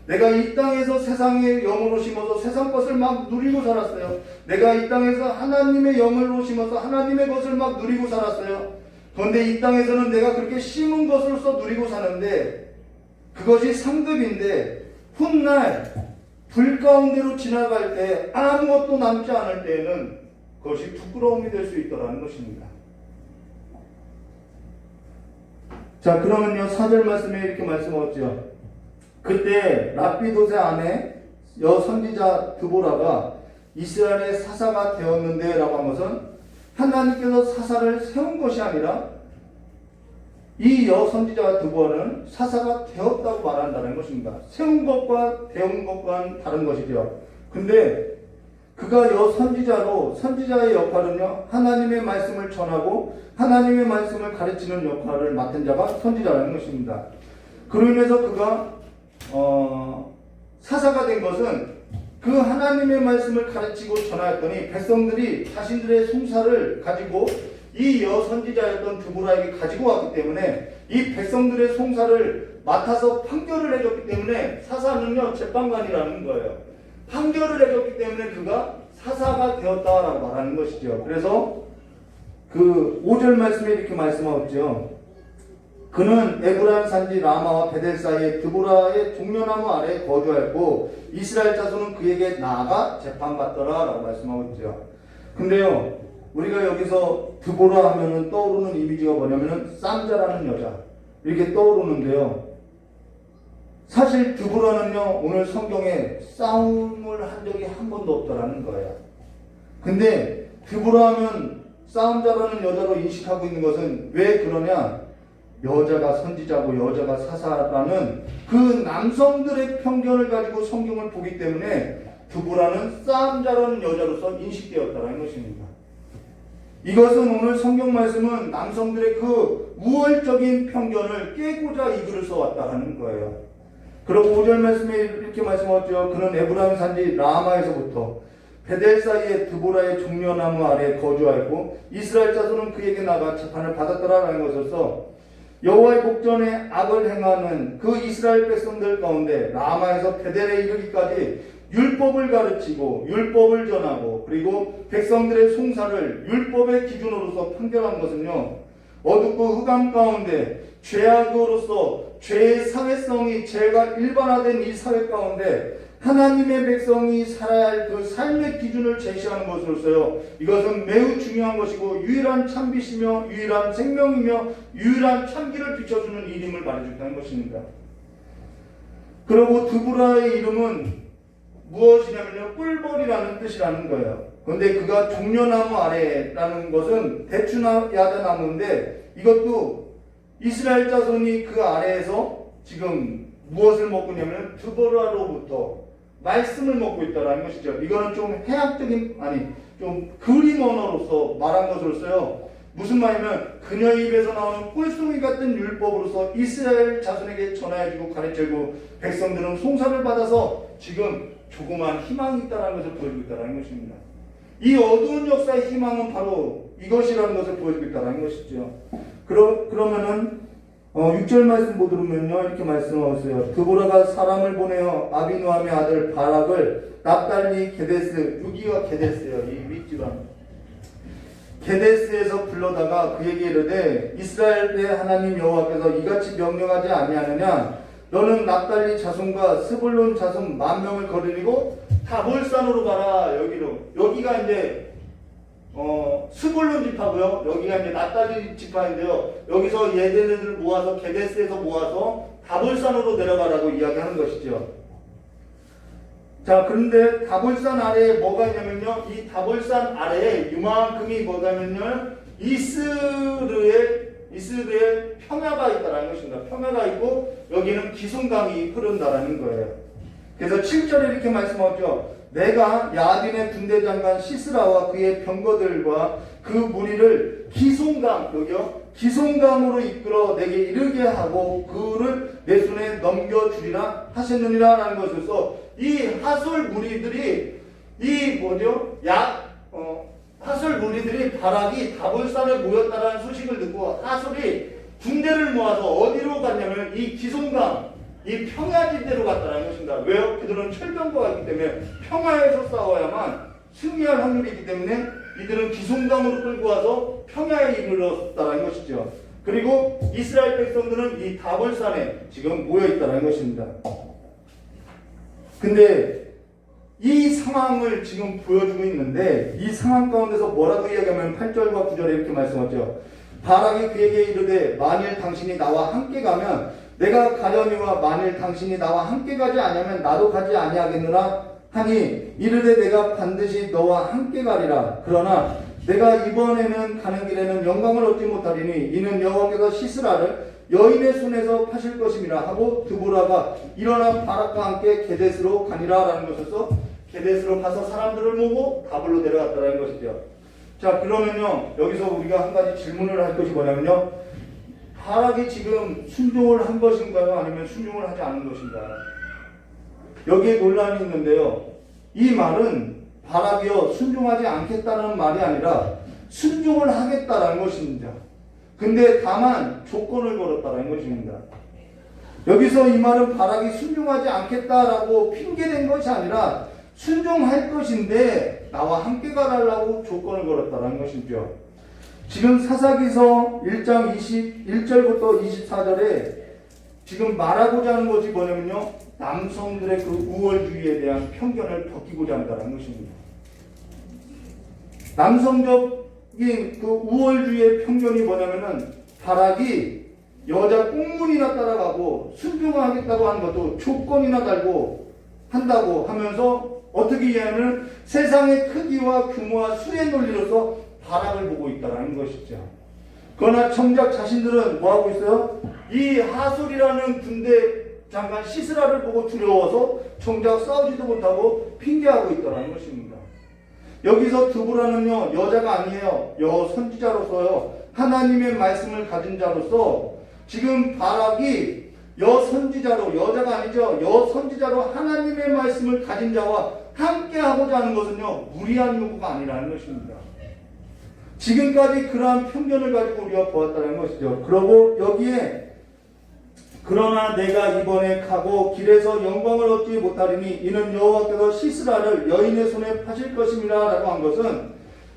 내가 이 땅에서 세상의 영으로 심어서 세상 것을 막 누리고 살았어요. 내가 이 땅에서 하나님의 영으로 심어서 하나님의 것을 막 누리고 살았어요. 그런데 이 땅에서는 내가 그렇게 심은 것으로서 누리고 사는데 그것이 상급인데 훗날 불 가운데로 지나갈 때 아무것도 남지 않을 때에는 그것이 부끄러움이 될 수 있다는 것입니다. 자, 그러면요 4절 말씀에 이렇게 말씀하죠. 그때 랍비돗의 아내 여선지자 드보라가 이스라엘의 사사가 되었는데 라고 한 것은 하나님께서 사사를 세운 것이 아니라 이 여선지자 드보라는 사사가 되었다고 말한다는 것입니다. 세운 것과 배운 것과는 다른 것이죠. 근데 그가 여선지자로 선지자의 역할은요 하나님의 말씀을 전하고 하나님의 말씀을 가르치는 역할을 맡은 자가 선지자라는 것입니다. 그로 인해서 그가 사사가 된 것은 그 하나님의 말씀을 가르치고 전하였더니 백성들이 자신들의 송사를 가지고 이 여선지자였던 드보라에게 가지고 왔기 때문에 이 백성들의 송사를 맡아서 판결을 해줬기 때문에 사사는요 재판관이라는 거예요. 판결을 해줬기 때문에 그가 사사가 되었다라고 말하는 것이죠. 그래서 그 5절 말씀에 이렇게 말씀하죠. 그는 에브라임 산지 라마와 베델 사이의 드보라의 종려나무 아래에 거주하였고 이스라엘 자손은 그에게 나아가 재판받더라 라고 말씀하고 있죠. 근데요, 우리가 여기서 드보라 하면은 떠오르는 이미지가 뭐냐면은 쌈자라는 여자 이렇게 떠오르는데요. 사실 드보라는요, 오늘 성경에 싸움을 한 적이 한 번도 없더라는 거예요. 근데 드보라 하면 싸움자라는 여자로 인식하고 있는 것은 왜 그러냐? 여자가 선지자고 여자가 사사라는 그 남성들의 편견을 가지고 성경을 보기 때문에 드보라는 싸움자라는 여자로서 인식되었다는 것입니다. 이것은 오늘 성경 말씀은 남성들의 그 우월적인 편견을 깨고자 이 글을 써왔다 하는 거예요. 그리고 5절 말씀에 이렇게 말씀하죠. 그는 에브라임 산지 라마에서부터 베델 사이의 드보라의 종려나무 아래에 거주하였고 이스라엘 자손은 그에게 나가 재판을 받았더라라는 것으로서 여호와의 복전에 악을 행하는 그 이스라엘 백성들 가운데 라마에서 베델에 이르기까지 율법을 가르치고 율법을 전하고 그리고 백성들의 송사를 율법의 기준으로서 판결한 것은요, 어둡고 흑암 가운데 죄악으로서 죄의 사회성이 죄가 일반화된 이 사회 가운데 하나님의 백성이 살아야 할 그 삶의 기준을 제시하는 것으로서요, 이것은 매우 중요한 것이고 유일한 참빛이며 유일한 생명이며 유일한 참기를 비춰주는 이름을 말해준다는 것입니다. 그리고 드보라의 이름은 무엇이냐면요, 꿀벌이라는 뜻이라는 거예요. 그런데 그가 종려나무 아래라는 것은 대추야자나무인데 이것도 이스라엘 자손이 그 아래에서 지금 무엇을 먹고 있냐면 드보라로부터 말씀을 먹고 있다는 것이죠. 이거는 좀 해학적인, 좀 그림 언어로서 말한 것으로서요, 무슨 말이냐면 그녀의 입에서 나오는 꿀송이 같은 율법으로서 이스라엘 자손에게 전하여주고 가르쳐주고 백성들은 송사를 받아서 지금 조그만 희망이 있다는 것을 보여주고 있다는 것입니다. 이 어두운 역사의 희망은 바로 이것이라는 것을 보여주고 있다는 것이죠. 그러면은 6절 말씀 보면요, 이렇게 말씀하셨어요. 드보라가 사람을 보내어 아비노함의 아들 바락을 납달리 게데스, 여기가 게데스예요. 이 윗지방 게데스에서 불러다가 그에게 이르되 이스라엘의 하나님 여호와께서 이같이 명령하지 아니하느냐? 너는 납달리 자손과 스불론 자손 10,000명을 거느리고 다볼산으로 가라. 여기가 이제 스불론 지파고요. 여기가 이제 납달리 지파인데요. 여기서 얘네들을 모아서 게데스에서 모아서 다볼산으로 내려가라고 이야기하는 것이죠. 자, 그런데 다볼산 아래에 뭐가 있냐면요, 이 다볼산 아래에 이만큼이 뭐냐면요, 이스르의 평야가 있다는 것입니다. 평야가 있고 여기는 기슭강이 흐른다라는 거예요. 그래서 7절에 이렇게 말씀하죠. 내가 야딘의 군대 장관 시스라와 그의 병거들과 그 무리를 기슭강, 여기요, 기슭강으로 이끌어 내게 이르게 하고 그를 내 손에 넘겨주리라 하셨느니라 라는 것에서 이 하솔 무리들이 하솔 무리들이 바락이 다볼산에 모였다라는 소식을 듣고 하솔이 군대를 모아서 어디로 갔냐면 이 기슭강, 이 평야지대로 갔다는 것입니다. 왜요? 그들은 철병거가 있기 때문에 평야에서 싸워야만 승리할 확률이 있기 때문에 이들은 기슭강으로 끌고 와서 평야에 이르렀다는 것이죠. 그리고 이스라엘 백성들은 이 다볼산에 지금 모여 있다는 것입니다. 근데 이 상황을 지금 보여주고 있는데 이 상황 가운데서 뭐라고 이야기하면 8절과 9절에 이렇게 말씀하죠. 바락이 그에게 이르되 만일 당신이 나와 함께 가면 내가 가려니와 만일 당신이 나와 함께 가지 아니하면 나도 가지 아니하겠느라 하니 이르되 내가 반드시 너와 함께 가리라. 그러나 내가 이번에는 가는 길에는 영광을 얻지 못하리니 이는 여호와께서 시스라를 여인의 손에서 파실 것임이라 하고 드보라가 일어나 바락과 함께 게데스로 가니라 라는 것에서 게데스로 가서 사람들을 모으고 다볼로 내려갔다는 것이죠. 자, 그러면요, 여기서 우리가 한 가지 질문을 할 것이 뭐냐면요, 바락이 지금 순종을 한 것인가요? 아니면 순종을 하지 않은 것인가요? 여기에 논란이 있는데요, 이 말은 바락이요, 순종하지 않겠다는 말이 아니라 순종을 하겠다라는 것입니다. 근데 다만 조건을 걸었다는 것입니다. 여기서 이 말은 바락이 순종하지 않겠다라고 핑계댄 것이 아니라 순종할 것인데 나와 함께 가라라고 조건을 걸었다는 것이죠. 지금 사사기서 1장 21절부터 24절에 지금 말하고자 하는 것이 뭐냐면요, 남성들의 그 우월주의에 대한 편견을 벗기고자 한다는 것입니다. 남성적인 그 우월주의의 편견이 뭐냐면은 바락이 여자 꽁문이나 따라가고 순종하겠다고 하는 것도 조건이나 달고 한다고 하면서 어떻게 이해하면 세상의 크기와 규모와 수의 논리로서 바락을 보고 있다는 것이죠. 그러나 정작 자신들은 뭐하고 있어요? 이 하솔이라는 군대 장관 시스라를 보고 두려워서 정작 싸우지도 못하고 핑계하고 있다는 것입니다. 여기서 드보라는요, 여자가 아니에요. 여선지자로서요, 하나님의 말씀을 가진 자로서 지금 바락이 여선지자로, 여자가 아니죠, 여선지자로 하나님의 말씀을 가진 자와 함께 하고자 하는 것은요, 무리한 요구가 아니라는 것입니다. 지금까지 그러한 편견을 가지고 우리가 보았다는 것이죠. 그러고 여기에 그러나 내가 이번에 가고 길에서 영광을 얻지 못하리니 이는 여호와께서 시스라를 여인의 손에 파실 것입니다 라고 한 것은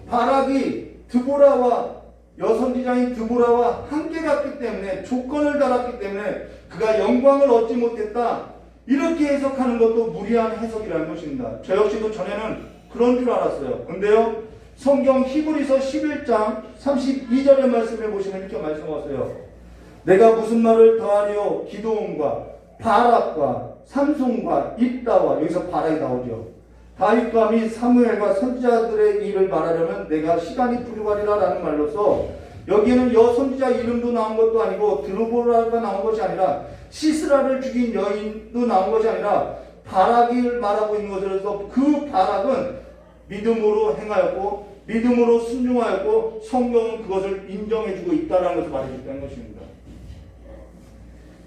바락이 드보라와 여선지자인 드보라와 함께 갔기 때문에, 조건을 달았기 때문에 그가 영광을 얻지 못했다, 이렇게 해석하는 것도 무리한 해석이라는 것입니다. 저 역시도 전에는 그런 줄 알았어요. 근데요, 성경 히브리서 11장 32절의 말씀에 보시면 이렇게 말씀하세요. 내가 무슨 말을 더하리요? 기드온과 바락과 삼손과 입다와, 여기서 바락이 나오죠. 다윗과 및 사무엘과 선지자들의 일을 말하려면 내가 시간이 부족하리라 라는 말로서, 여기에는 여선지자 이름도 나온 것도 아니고 드보라가 나온 것이 아니라 시스라를 죽인 여인도 나온 것이 아니라 바락을 말하고 있는 것으로서, 그 바락은 믿음으로 행하였고 믿음으로 순종하였고 성경은 그것을 인정해주고 있다는 것을 말해줬다는 것입니다.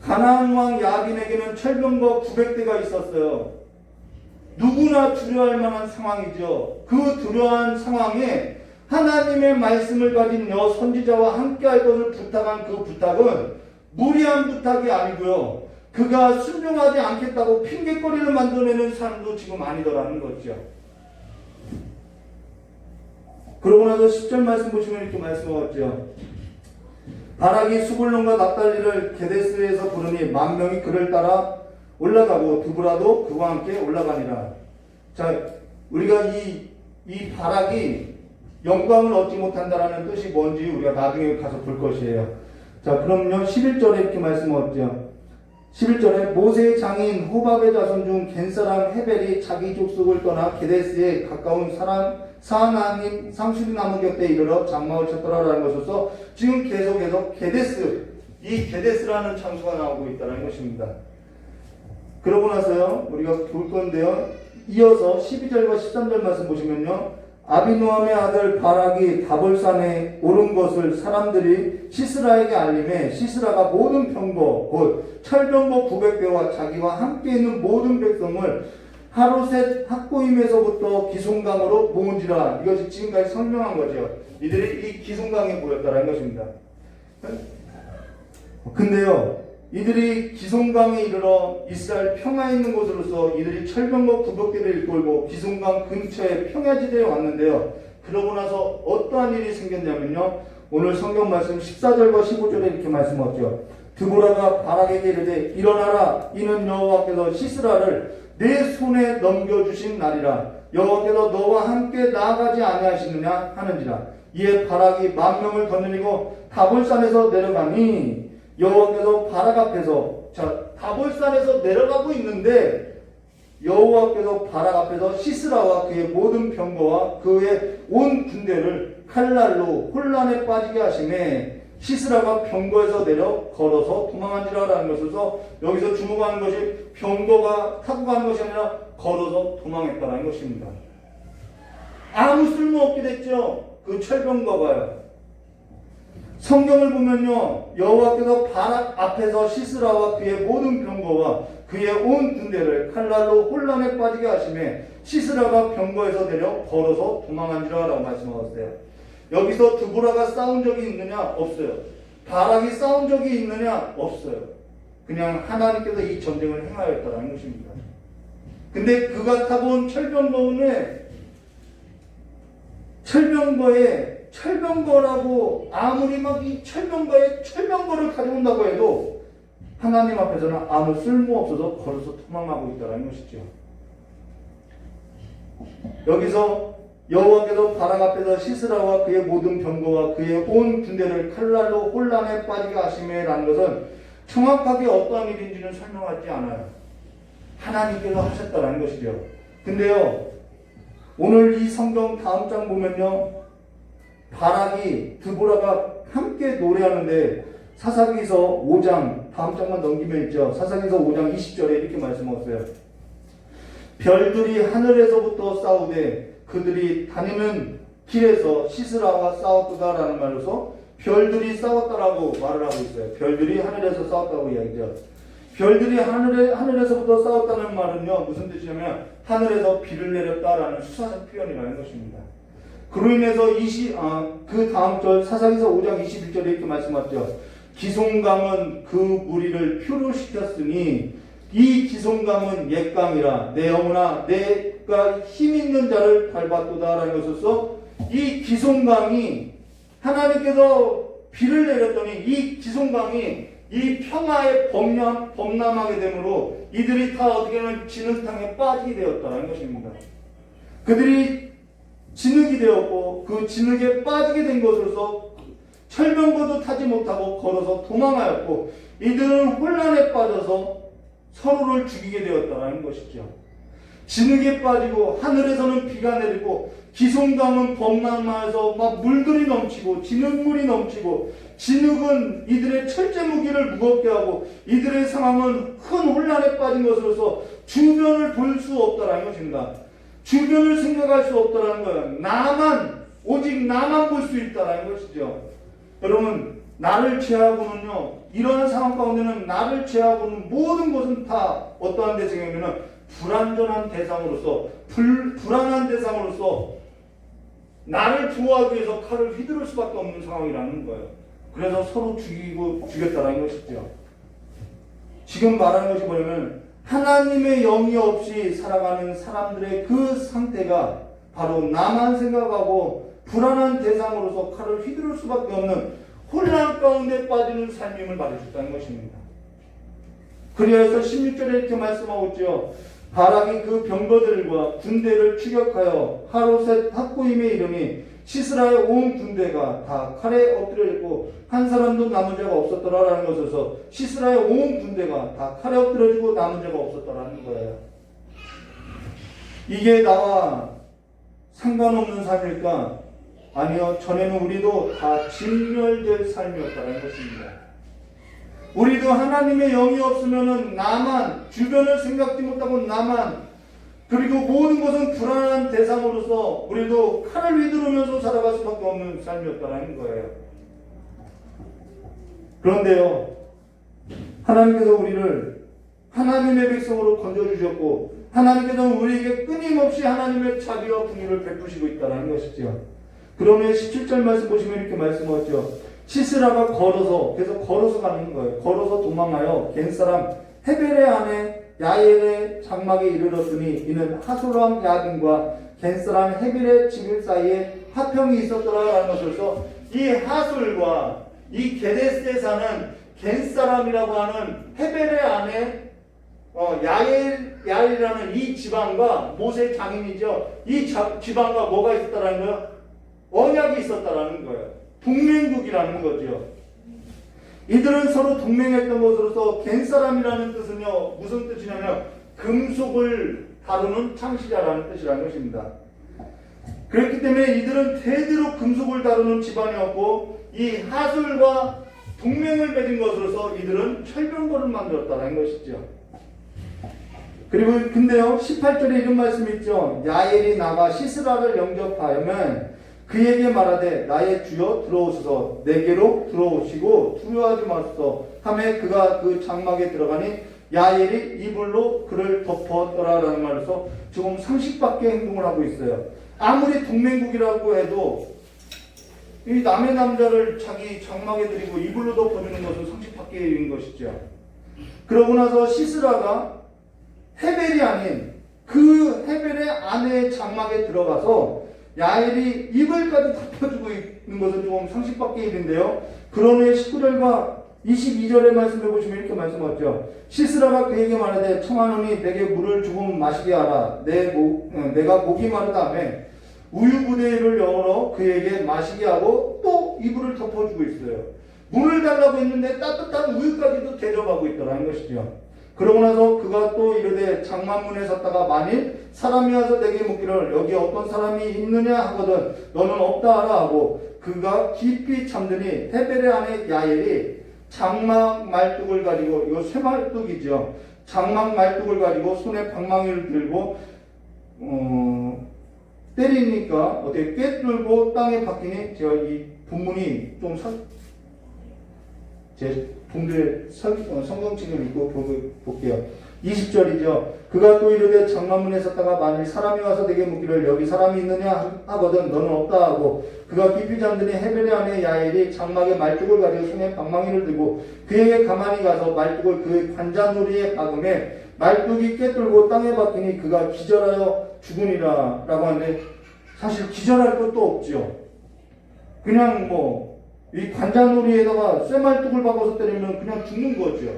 가나안 왕 야빈에게는 철병거 900대가 있었어요. 누구나 두려워할 만한 상황이죠. 그 두려워한 상황에 하나님의 말씀을 가진 여선지자와 함께할 것을 부탁한 그 부탁은 무리한 부탁이 아니고요, 그가 순종하지 않겠다고 핑계거리를 만들어내는 사람도 지금 아니더라는 거죠. 그러고 나서 10절 말씀 보시면 이렇게 말씀하셨죠. 바락이 수불론과 납달리를 게데스에서 부르니 10,000명이 그를 따라 올라가고 드보라도 그와 함께 올라가니라. 자, 우리가 이 바락이 영광을 얻지 못한다라는 뜻이 뭔지 우리가 나중에 가서 볼 것이에요. 자, 그럼요, 11절에 이렇게 말씀하셨죠. 11절에 모세의 장인 호밥의 자손 중 겐사람 헤벨이 자기 족속을 떠나 게데스에 가까운 사하나님 상수리 나무 곁에 이르러 장막을 쳤더라라는 것으로서 지금 계속해서 게데스, 이 게데스라는 장소가 나오고 있다는 것입니다. 그러고 나서요, 우리가 볼 건데요, 이어서 12절과 13절 말씀 보시면요, 아비노함의 아들 바락이 다볼산에 오른 것을 사람들이 시스라에게 알림해 시스라가 모든 병거 곧 철병거 900대와 자기와 함께 있는 모든 백성을 하루셋 학고임에서부터 기송강으로 모은지라. 이것이 지금까지 설명한 거죠. 이들이 이 기송강에 모였다는 것입니다. 근데요, 이들이 기송강에 이르러 이스라엘 평야에 있는 곳으로서 이들이 철병거 900대를 이끌고 기송강 근처에 평야지대에 왔는데요, 그러고 나서 어떠한 일이 생겼냐면요, 오늘 성경 말씀 14절과 15절에 이렇게 말씀하죠. 드보라가 바락에게 이르되 일어나라, 이는 여호와께서 시스라를 내 손에 넘겨주신 날이라. 여호와께서 너와 함께 나아가지 아니하시느냐 하는지라. 이에 바락이 10,000명을 거느리고 다볼산에서 내려가니, 여호와께서 바락 앞에서, 자, 다볼산에서 내려가고 있는데 여호와께서 바락 앞에서 시스라와 그의 모든 병거와 그의 온 군대를 칼날로 혼란에 빠지게 하심에 시스라가 병거에서 내려 걸어서 도망한지라라는 것에서, 여기서 주목하는 것이 병거가 타고 가는 것이 아니라 걸어서 도망했다는 것입니다. 아무 쓸모없게 됐죠, 그 철병거가요. 성경을 보면요, 여호와께서 바락 앞에서 시스라와 그의 모든 병거와 그의 온 군대를 칼날로 혼란에 빠지게 하심에 시스라가 병거에서 내려 걸어서 도망한지라 라고 말씀하셨어요. 여기서 드보라가 싸운 적이 있느냐? 없어요. 바락이 싸운 적이 있느냐? 없어요. 그냥 하나님께서 이 전쟁을 행하였다는 것입니다. 근데 그가 타고 온 철병거에 철병거라고 아무리 막 이 철병거에 철병거를 가져온다고 해도 하나님 앞에서는 아무 쓸모없어서 걸어서 도망하고 있다는 것이죠. 여기서 여호와께서 바락 앞에서 시스라와 그의 모든 병거와 그의 온 군대를 칼날로 혼란에 빠지게 하심이라는 것은 정확하게 어떠한 일인지는 설명하지 않아요. 하나님께서 하셨다는 것이죠. 근데요, 오늘 이 성경 다음 장 보면요, 바락이 드보라가 함께 노래하는데 사사기서 5장 다음 장만 넘기면 있죠. 사사기서 5장 20절에 이렇게 말씀하셨어요. 별들이 하늘에서부터 싸우되 그들이 다니는 길에서 시스라와 싸웠다라는 말로서 별들이 싸웠다라고 말을 하고 있어요. 별들이 하늘에서 싸웠다고 이야기죠. 별들이 하늘에서부터 싸웠다는 말은요, 무슨 뜻이냐면 하늘에서 비를 내렸다라는 수사적 표현이라는 것입니다. 그로 인해서 그 다음 절 사사기서 5장 21절에 이렇게 말씀하셨죠. 기송강은 그 무리를 표류시켰으니 이 기송강은 옛강이라 내 영혼아 내가 힘있는 자를 밟았도다라는 것으로서 이 기송강이 하나님께서 비를 내렸더니 이 기송강이 이 평화에 범람하게 되므로 이들이 다 어떻게 하면 진흙탕에 빠지게 되었다는 것입니다. 그들이 진흙이 되었고 그 진흙에 빠지게 된 것으로서 철병거도 타지 못하고 걸어서 도망하였고 이들은 혼란에 빠져서 서로를 죽이게 되었다는 것이죠. 진흙에 빠지고 하늘에서는 비가 내리고 기송강은 범람하여서 막 물들이 넘치고 진흙물이 넘치고 진흙은 이들의 철제 무기를 무겁게 하고 이들의 상황은 큰 혼란에 빠진 것으로서 주변을 볼 수 없다는 것입니다. 주변을 생각할 수 없다는 거예요. 오직 나만 볼 수 있다는 것이죠. 여러분, 나를 제하고는요, 이러한 상황 가운데는 나를 제하고는 모든 것은 다 어떠한 대상이냐면 불완전한 대상으로서 불안한 대상으로서 나를 보호하기 위해서 칼을 휘두를 수밖에 없는 상황이라는 거예요. 그래서 서로 죽였다는 것이죠. 지금 말하는 것이 뭐냐면 하나님의 영이 없이 살아가는 사람들의 그 상태가 바로 나만 생각하고 불안한 대상으로서 칼을 휘두를 수밖에 없는 혼란 가운데 빠지는 삶임을 말해줬다는 것입니다. 그리하여서 16절에 이렇게 말씀하고 있죠. 바락이 그 병거들과 군대를 추격하여 하로셋 학고임에 이르니 시스라의 온 군대가 다 칼에 엎드려 있고 한 사람도 남은 자가 없었더라라는 것에서 시스라의 온 군대가 다 칼에 엎드려지고 남은 자가 없었더라는 거예요. 이게 나와 상관없는 삶일까? 아니요, 전에는 우리도 다 진멸될 삶이었다는 것입니다. 우리도 하나님의 영이 없으면은 나만, 주변을 생각지 못하고 나만, 그리고 모든 것은 불안한 대상으로서 우리도 칼을 휘두르면서 살아갈 수밖에 없는 삶이었다는 거예요. 그런데요, 하나님께서 우리를 하나님의 백성으로 건져주셨고 하나님께서는 우리에게 끊임없이 하나님의 자비와 긍휼을 베푸시고 있다는 것이죠. 그러면 17절 말씀 보시면 이렇게 말씀하죠. 시스라가 계속 걸어서 가는 거예요. 걸어서 도망하여 겐사람 헤벨의 아내 야엘의 장막에 이르렀으니 이는 하솔왕 야긴과 겐사람 헤벨의 집일 사이에 화평이 있었더라라는 것으로서 이 하솔과 이 게데스에 사는 겐사람이라고 하는 헤벨의 아내 야엘이라는 이 지방과 모세의 장인이죠. 이 지방과 뭐가 있었다라는 거예요? 언약이 있었다라는 거예요. 동맹국이라는 거죠. 이들은 서로 동맹했던 것으로서 겐사람이라는 뜻은요, 무슨 뜻이냐면 금속을 다루는 창시자라는 뜻이라는 것입니다. 그렇기 때문에 이들은 대대로 금속을 다루는 집안이었고 이 하술과 동맹을 맺은 것으로서 이들은 철병거를 만들었다는 것이죠. 그리고 근데요, 18절에 이런 말씀이 있죠. 야엘이 나가 시스라를 영접하여면 그에게 말하되 나의 주여 들어오소서, 내게로 들어오시고 두려워하지 마소서 하매 그가 그 장막에 들어가니 야엘이 이불로 그를 덮었더라라는 말로서 지금 상식밖의 행동을 하고 있어요. 아무리 동맹국이라고 해도 이 남의 남자를 자기 장막에 들이고 이불로 덮어주는 것은 상식밖의 일인 것이죠. 그러고 나서 시스라가 헤벨이 아닌 그 헤벨의 아내의 장막에 들어가서 야엘이 이불까지 덮어주고 있는 있는 것은 좀 상식 밖의 일인데요. 그런 후에 19절과 22절의 말씀을 보시면 이렇게 말씀하죠. 시스라가 그에게 말하되 청하노니 내게 물을 조금 마시게 하라. 내가 목이 마르다며 우유 부대를 열어 그에게 마시게 하고 또 이불을 덮어주고 있어요. 물을 달라고 했는데 따뜻한 우유까지도 대접하고 있더라는 것이죠. 그러고 나서 그가 또 이르되 장막문에 섰다가 만일 사람이 와서 내게 묻기를 여기 어떤 사람이 있느냐 하거든 너는 없다 하라 하고 그가 깊이 잠드니 헤벨의 아내 야엘이 장막 말뚝을 가지고, 이거 쇠말뚝이죠. 장막 말뚝을 가지고 손에 방망이를 들고 때리니까 어떻게 꿰뚫고 땅에 박히니, 제가 이 본문이 좀 제 동들 성경책을 읽고 볼게요. 20절이죠. 그가 또 이르되 장막문에 섰다가 만일 사람이 와서 내게 묻기를 여기 사람이 있느냐 하거든 너는 없다 하고 그가 깊이 잠드니 헤벨의 아내 야엘이 장막에 말뚝을 가지고 손에 방망이를 들고 그에게 가만히 가서 말뚝을 그 관자놀이에 박음에 말뚝이 꿰뚫고 땅에 박히니 그가 기절하여 죽으니라 라고 하는데, 사실 기절할 것도 없죠. 그냥 이 관자놀이에다가 쇠말뚝을 박아서 때리면 그냥 죽는 거죠.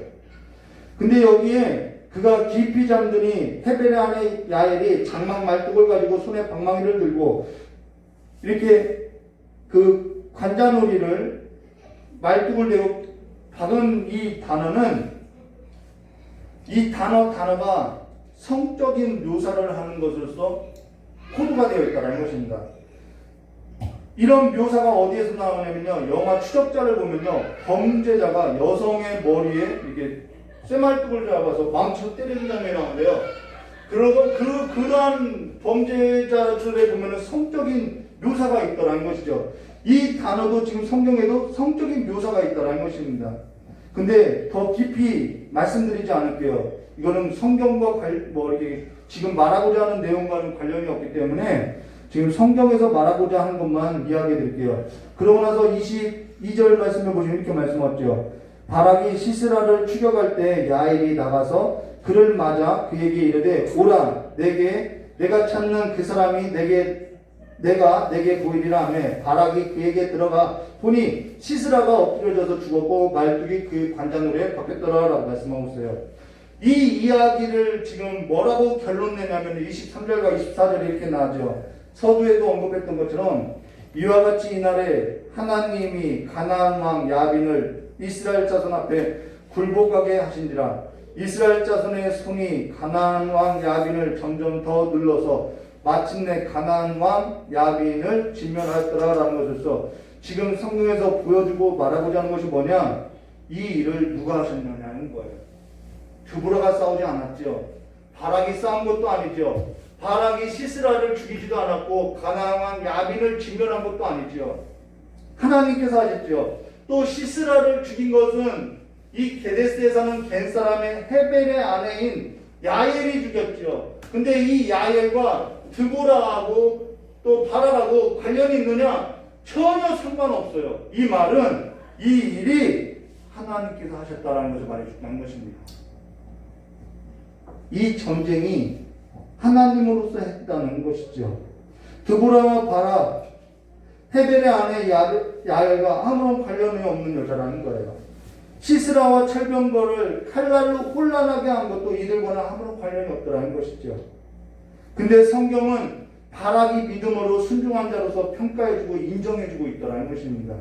근데 여기에 그가 깊이 잠드니 헤벨의 아내 야엘이 장막 말뚝을 가지고 손에 방망이를 들고 이렇게 그 관자놀이를 말뚝을 대고 박은 이 단어가 성적인 묘사를 하는 것으로서 코드가 되어 있다는 것입니다. 이런 묘사가 어디에서 나오냐면요, 영화 추적자를 보면요, 범죄자가 여성의 머리에 이렇게 쇠말뚝을 잡아서 망쳐 때리는 장면이 나오는데요. 그러한 범죄자들에 보면은 성적인 묘사가 있다는 것이죠. 이 단어도 지금 성경에도 성적인 묘사가 있다는 것입니다. 근데 더 깊이 말씀드리지 않을게요. 이거는 성경과 이렇게 지금 말하고자 하는 내용과는 관련이 없기 때문에 지금 성경에서 말하고자 하는 것만 이야기해 드릴게요. 그러고 나서 22절 말씀을 보시면 이렇게 말씀하죠. 바락이 시스라를 추격할 때 야엘이 나가서 그를 맞아 그에게 이르되 오라 내가 찾는 그 사람이 내가 내게 보이리라 하며 바락이 그에게 들어가 보니 시스라가 엎드려져서 죽었고 말뚝이 그 관자놀이에 박혔더라 라고 말씀하고 있어요. 이 이야기를 지금 뭐라고 결론 내냐면 23절과 24절에 이렇게 나오죠. 서두에도 언급했던 것처럼 이와 같이 이날에 하나님이 가나안 왕 야빈을 이스라엘 자손 앞에 굴복하게 하신지라. 이스라엘 자손의 손이 가나안 왕 야빈을 점점 더 눌러서 마침내 가나안 왕 야빈을 진멸하였더라라는 것으로서 지금 성경에서 보여주고 말하고자 하는 것이 뭐냐? 이 일을 누가 하셨느냐는 거예요. 드보라가 싸우지 않았죠. 바락이 싸운 것도 아니죠. 바락이 시스라를 죽이지도 않았고 가나안 왕 야빈을 진멸한 것도 아니죠. 하나님께서 하셨죠. 또 시스라를 죽인 것은 이 게데스에 사는 겐 사람의 헤벨의 아내인 야엘이 죽였죠. 근데 이 야엘과 드보라하고 또 바락하고 관련이 있느냐? 전혀 상관없어요. 이 말은 이 일이 하나님께서 하셨다는 것을 말해주는 것입니다. 이 전쟁이 하나님으로서 했다는 것이죠. 드보라와 바락, 헤벨의 아내 야엘과 아무런 관련이 없는 여자라는 거예요. 시스라와 철병거를 칼날로 혼란하게 한 것도 이들과는 아무런 관련이 없더라는 것이죠. 근데 성경은 바락이 믿음으로 순종한 자로서 평가해주고 인정해주고 있더라는 것입니다.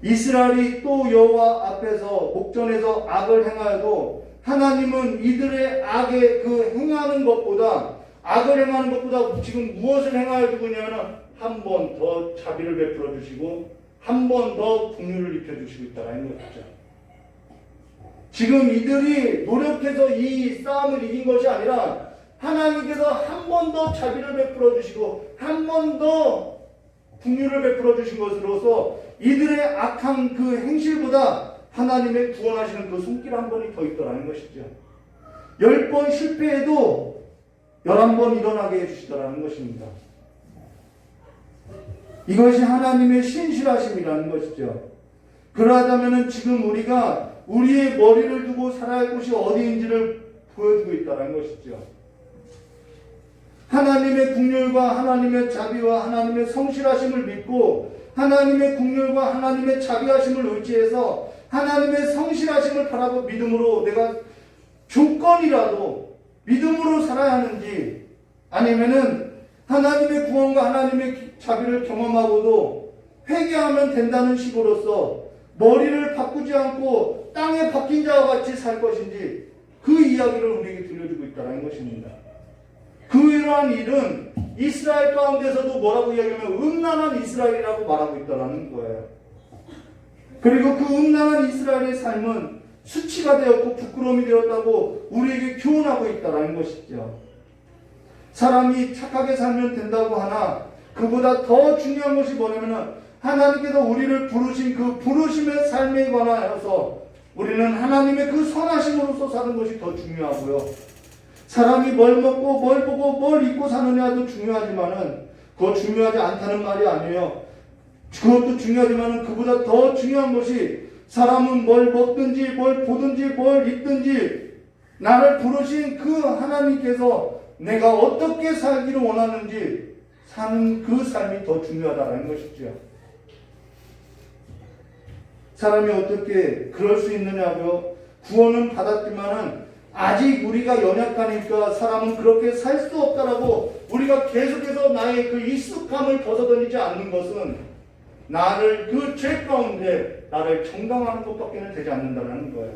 이스라엘이 또 여호와 앞에서 목전에서 악을 행하여도 하나님은 이들의 악에 행하는 것보다 악을 행하는 것보다 지금 무엇을 행하여 주고 있냐면 한 번 더 자비를 베풀어 주시고 한 번 더 긍휼을 입혀 주시고 있다는 것이죠. 지금 이들이 노력해서 이 싸움을 이긴 것이 아니라 하나님께서 한 번 더 자비를 베풀어 주시고 한 번 더 긍휼을 베풀어 주신 것으로서 이들의 악한 그 행실보다 하나님의 구원하시는 그 손길 한 번이 더 있더라는 것이죠. 10번 실패해도 11번 일어나게 해주시더라는 것입니다. 이것이 하나님의 신실하심이라는 것이죠. 그러하다면 지금 우리가 우리의 머리를 두고 살아야 할 곳이 어디인지를 보여주고 있다는 것이죠. 하나님의 긍휼과 하나님의 자비와 하나님의 성실하심을 믿고 하나님의 긍휼과 하나님의 자비하심을 의지해서 하나님의 성실하심을 바라고 믿음으로 내가 조건이라도 믿음으로 살아야 하는지, 아니면은 하나님의 구원과 하나님의 자비를 경험하고도 회개하면 된다는 식으로서 머리를 바꾸지 않고 땅에 박힌 자와 같이 살 것인지, 그 이야기를 우리에게 들려주고 있다는 것입니다. 그러한 일은 이스라엘 가운데서도 뭐라고 이야기하면 음란한 이스라엘이라고 말하고 있다는 거예요. 그리고 그 음란한 이스라엘의 삶은 수치가 되었고 부끄러움이 되었다고 우리에게 교훈하고 있다는 것이죠. 사람이 착하게 살면 된다고 하나 그보다 더 중요한 것이 뭐냐면 하나님께서 우리를 부르신 그 부르심의 삶에 관하여서 우리는 하나님의 그 선하심으로서 사는 것이 더 중요하고요. 사람이 뭘 먹고 뭘 보고 뭘 입고 사느냐도 중요하지만은 그거 중요하지 않다는 말이 아니에요. 그것도 중요하지만은 그보다 더 중요한 것이 사람은 뭘 먹든지 뭘 보든지 뭘 입든지 나를 부르신 그 하나님께서 내가 어떻게 살기를 원하는지 사는 그 삶이 더 중요하다는 것이죠. 사람이 어떻게 그럴 수 있느냐고요? 구원은 받았지만은 아직 우리가 연약하니까 사람은 그렇게 살 수 없다라고 우리가 계속해서 나의 그 익숙함을 벗어던지지 않는 것은 나를 그 죄 가운데 나를 정당화하는 것밖에는 되지 않는다는 거예요.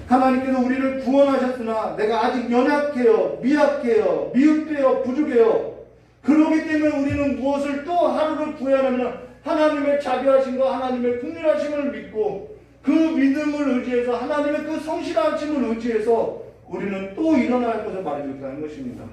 하나님께서 우리를 구원하셨으나 내가 아직 연약해요, 미약해요, 미흡해요, 부족해요. 그러기 때문에 우리는 무엇을 또 하루를 구해야 하냐면 하나님의 자비하심과 하나님의 긍휼하심을 믿고 그 믿음을 의지해서 하나님의 그 성실하심을 의지해서 우리는 또 일어날 것을 말해주고 있다는 것입니다.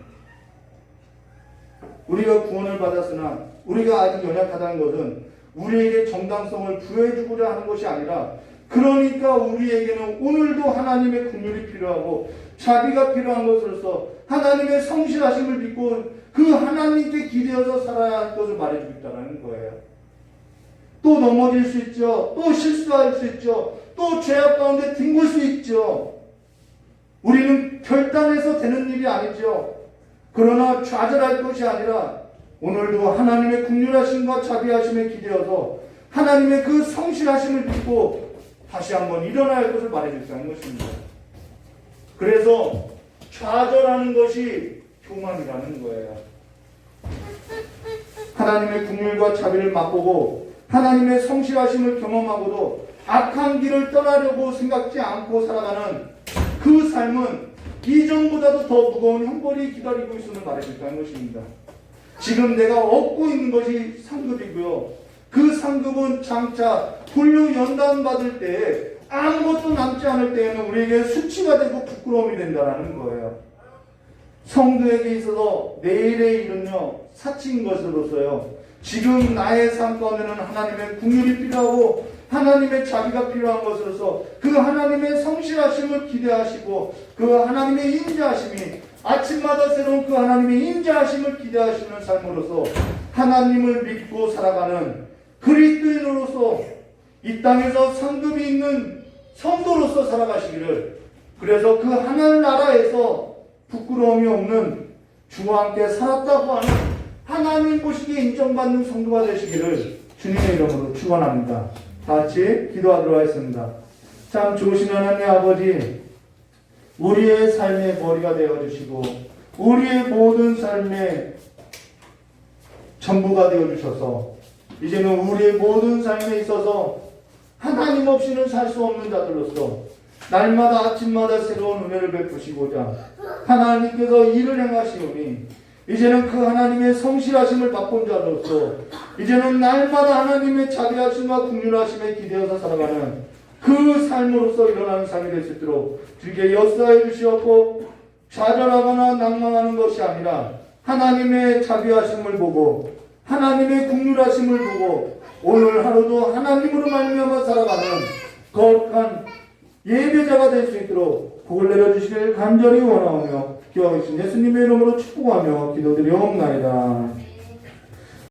우리가 구원을 받았으나 우리가 아직 연약하다는 것은 우리에게 정당성을 부여해주고자 하는 것이 아니라, 그러니까 우리에게는 오늘도 하나님의 긍휼이 필요하고 자비가 필요한 것으로서 하나님의 성실하심을 믿고 그 하나님께 기대어서 살아야 할 것을 말해주고 있다는 거예요. 또 넘어질 수 있죠. 또 실수할 수 있죠. 또 죄악 가운데 뒹굴 수 있죠. 우리는 결단해서 되는 일이 아니죠. 그러나 좌절할 것이 아니라 오늘도 하나님의 긍휼하심과 자비하심에 기대어서 하나님의 그 성실하심을 믿고 다시 한번 일어나야 할 것을 말해주자는 것입니다. 그래서 좌절하는 것이 교만이라는 거예요. 하나님의 긍휼과 자비를 맛보고 하나님의 성실하심을 경험하고도 악한 길을 떠나려고 생각지 않고 살아가는 그 삶은 이전보다도 더 무거운 형벌이 기다리고 있음을 말해줄까는 것입니다. 지금 내가 얻고 있는 것이 상급이고요. 그 상급은 장차 분류 연단 받을 때에 아무것도 남지 않을 때에는 우리에게 수치가 되고 부끄러움이 된다는 거예요. 성도에게 있어서 내일의 일은요 사치인 것으로서요. 지금 나의 삶 가운데는 하나님의 긍휼이 필요하고 하나님의 자비가 필요한 것으로서 그 하나님의 성실하심을 기대하시고 그 하나님의 인자하심이 아침마다 새로운 그 하나님의 인자하심을 기대하시는 삶으로서 하나님을 믿고 살아가는 그리스도인으로서 이 땅에서 상급이 있는 성도로서 살아가시기를, 그래서 그 하늘나라에서 부끄러움이 없는 주와 함께 살았다고 하는 하나님 보시기에 인정받는 성도가 되시기를 주님의 이름으로 축원합니다. 다 같이 기도하도록 하겠습니다. 참 좋으신 하나님 아버지, 우리의 삶의 머리가 되어주시고 우리의 모든 삶의 전부가 되어주셔서 이제는 우리의 모든 삶에 있어서 하나님 없이는 살 수 없는 자들로서 날마다 아침마다 새로운 은혜를 베푸시고자 하나님께서 일을 행하시오니 이제는 그 하나님의 성실하심을 맛본 자로서 이제는 날마다 하나님의 자비하심과 긍휼하심에 기대어서 살아가는 그 삶으로서 일어나는 삶이 될 수 있도록 주께 역사해 주시옵고, 좌절하거나 낭망하는 것이 아니라 하나님의 자비하심을 보고 하나님의 긍휼하심을 보고 오늘 하루도 하나님으로 말미암아 살아가는 거룩한 예배자가 될 수 있도록 복을 내려주시길 간절히 원하오며 기도하겠습니다. 예수님의 이름으로 축복하며 기도드리옵나이다.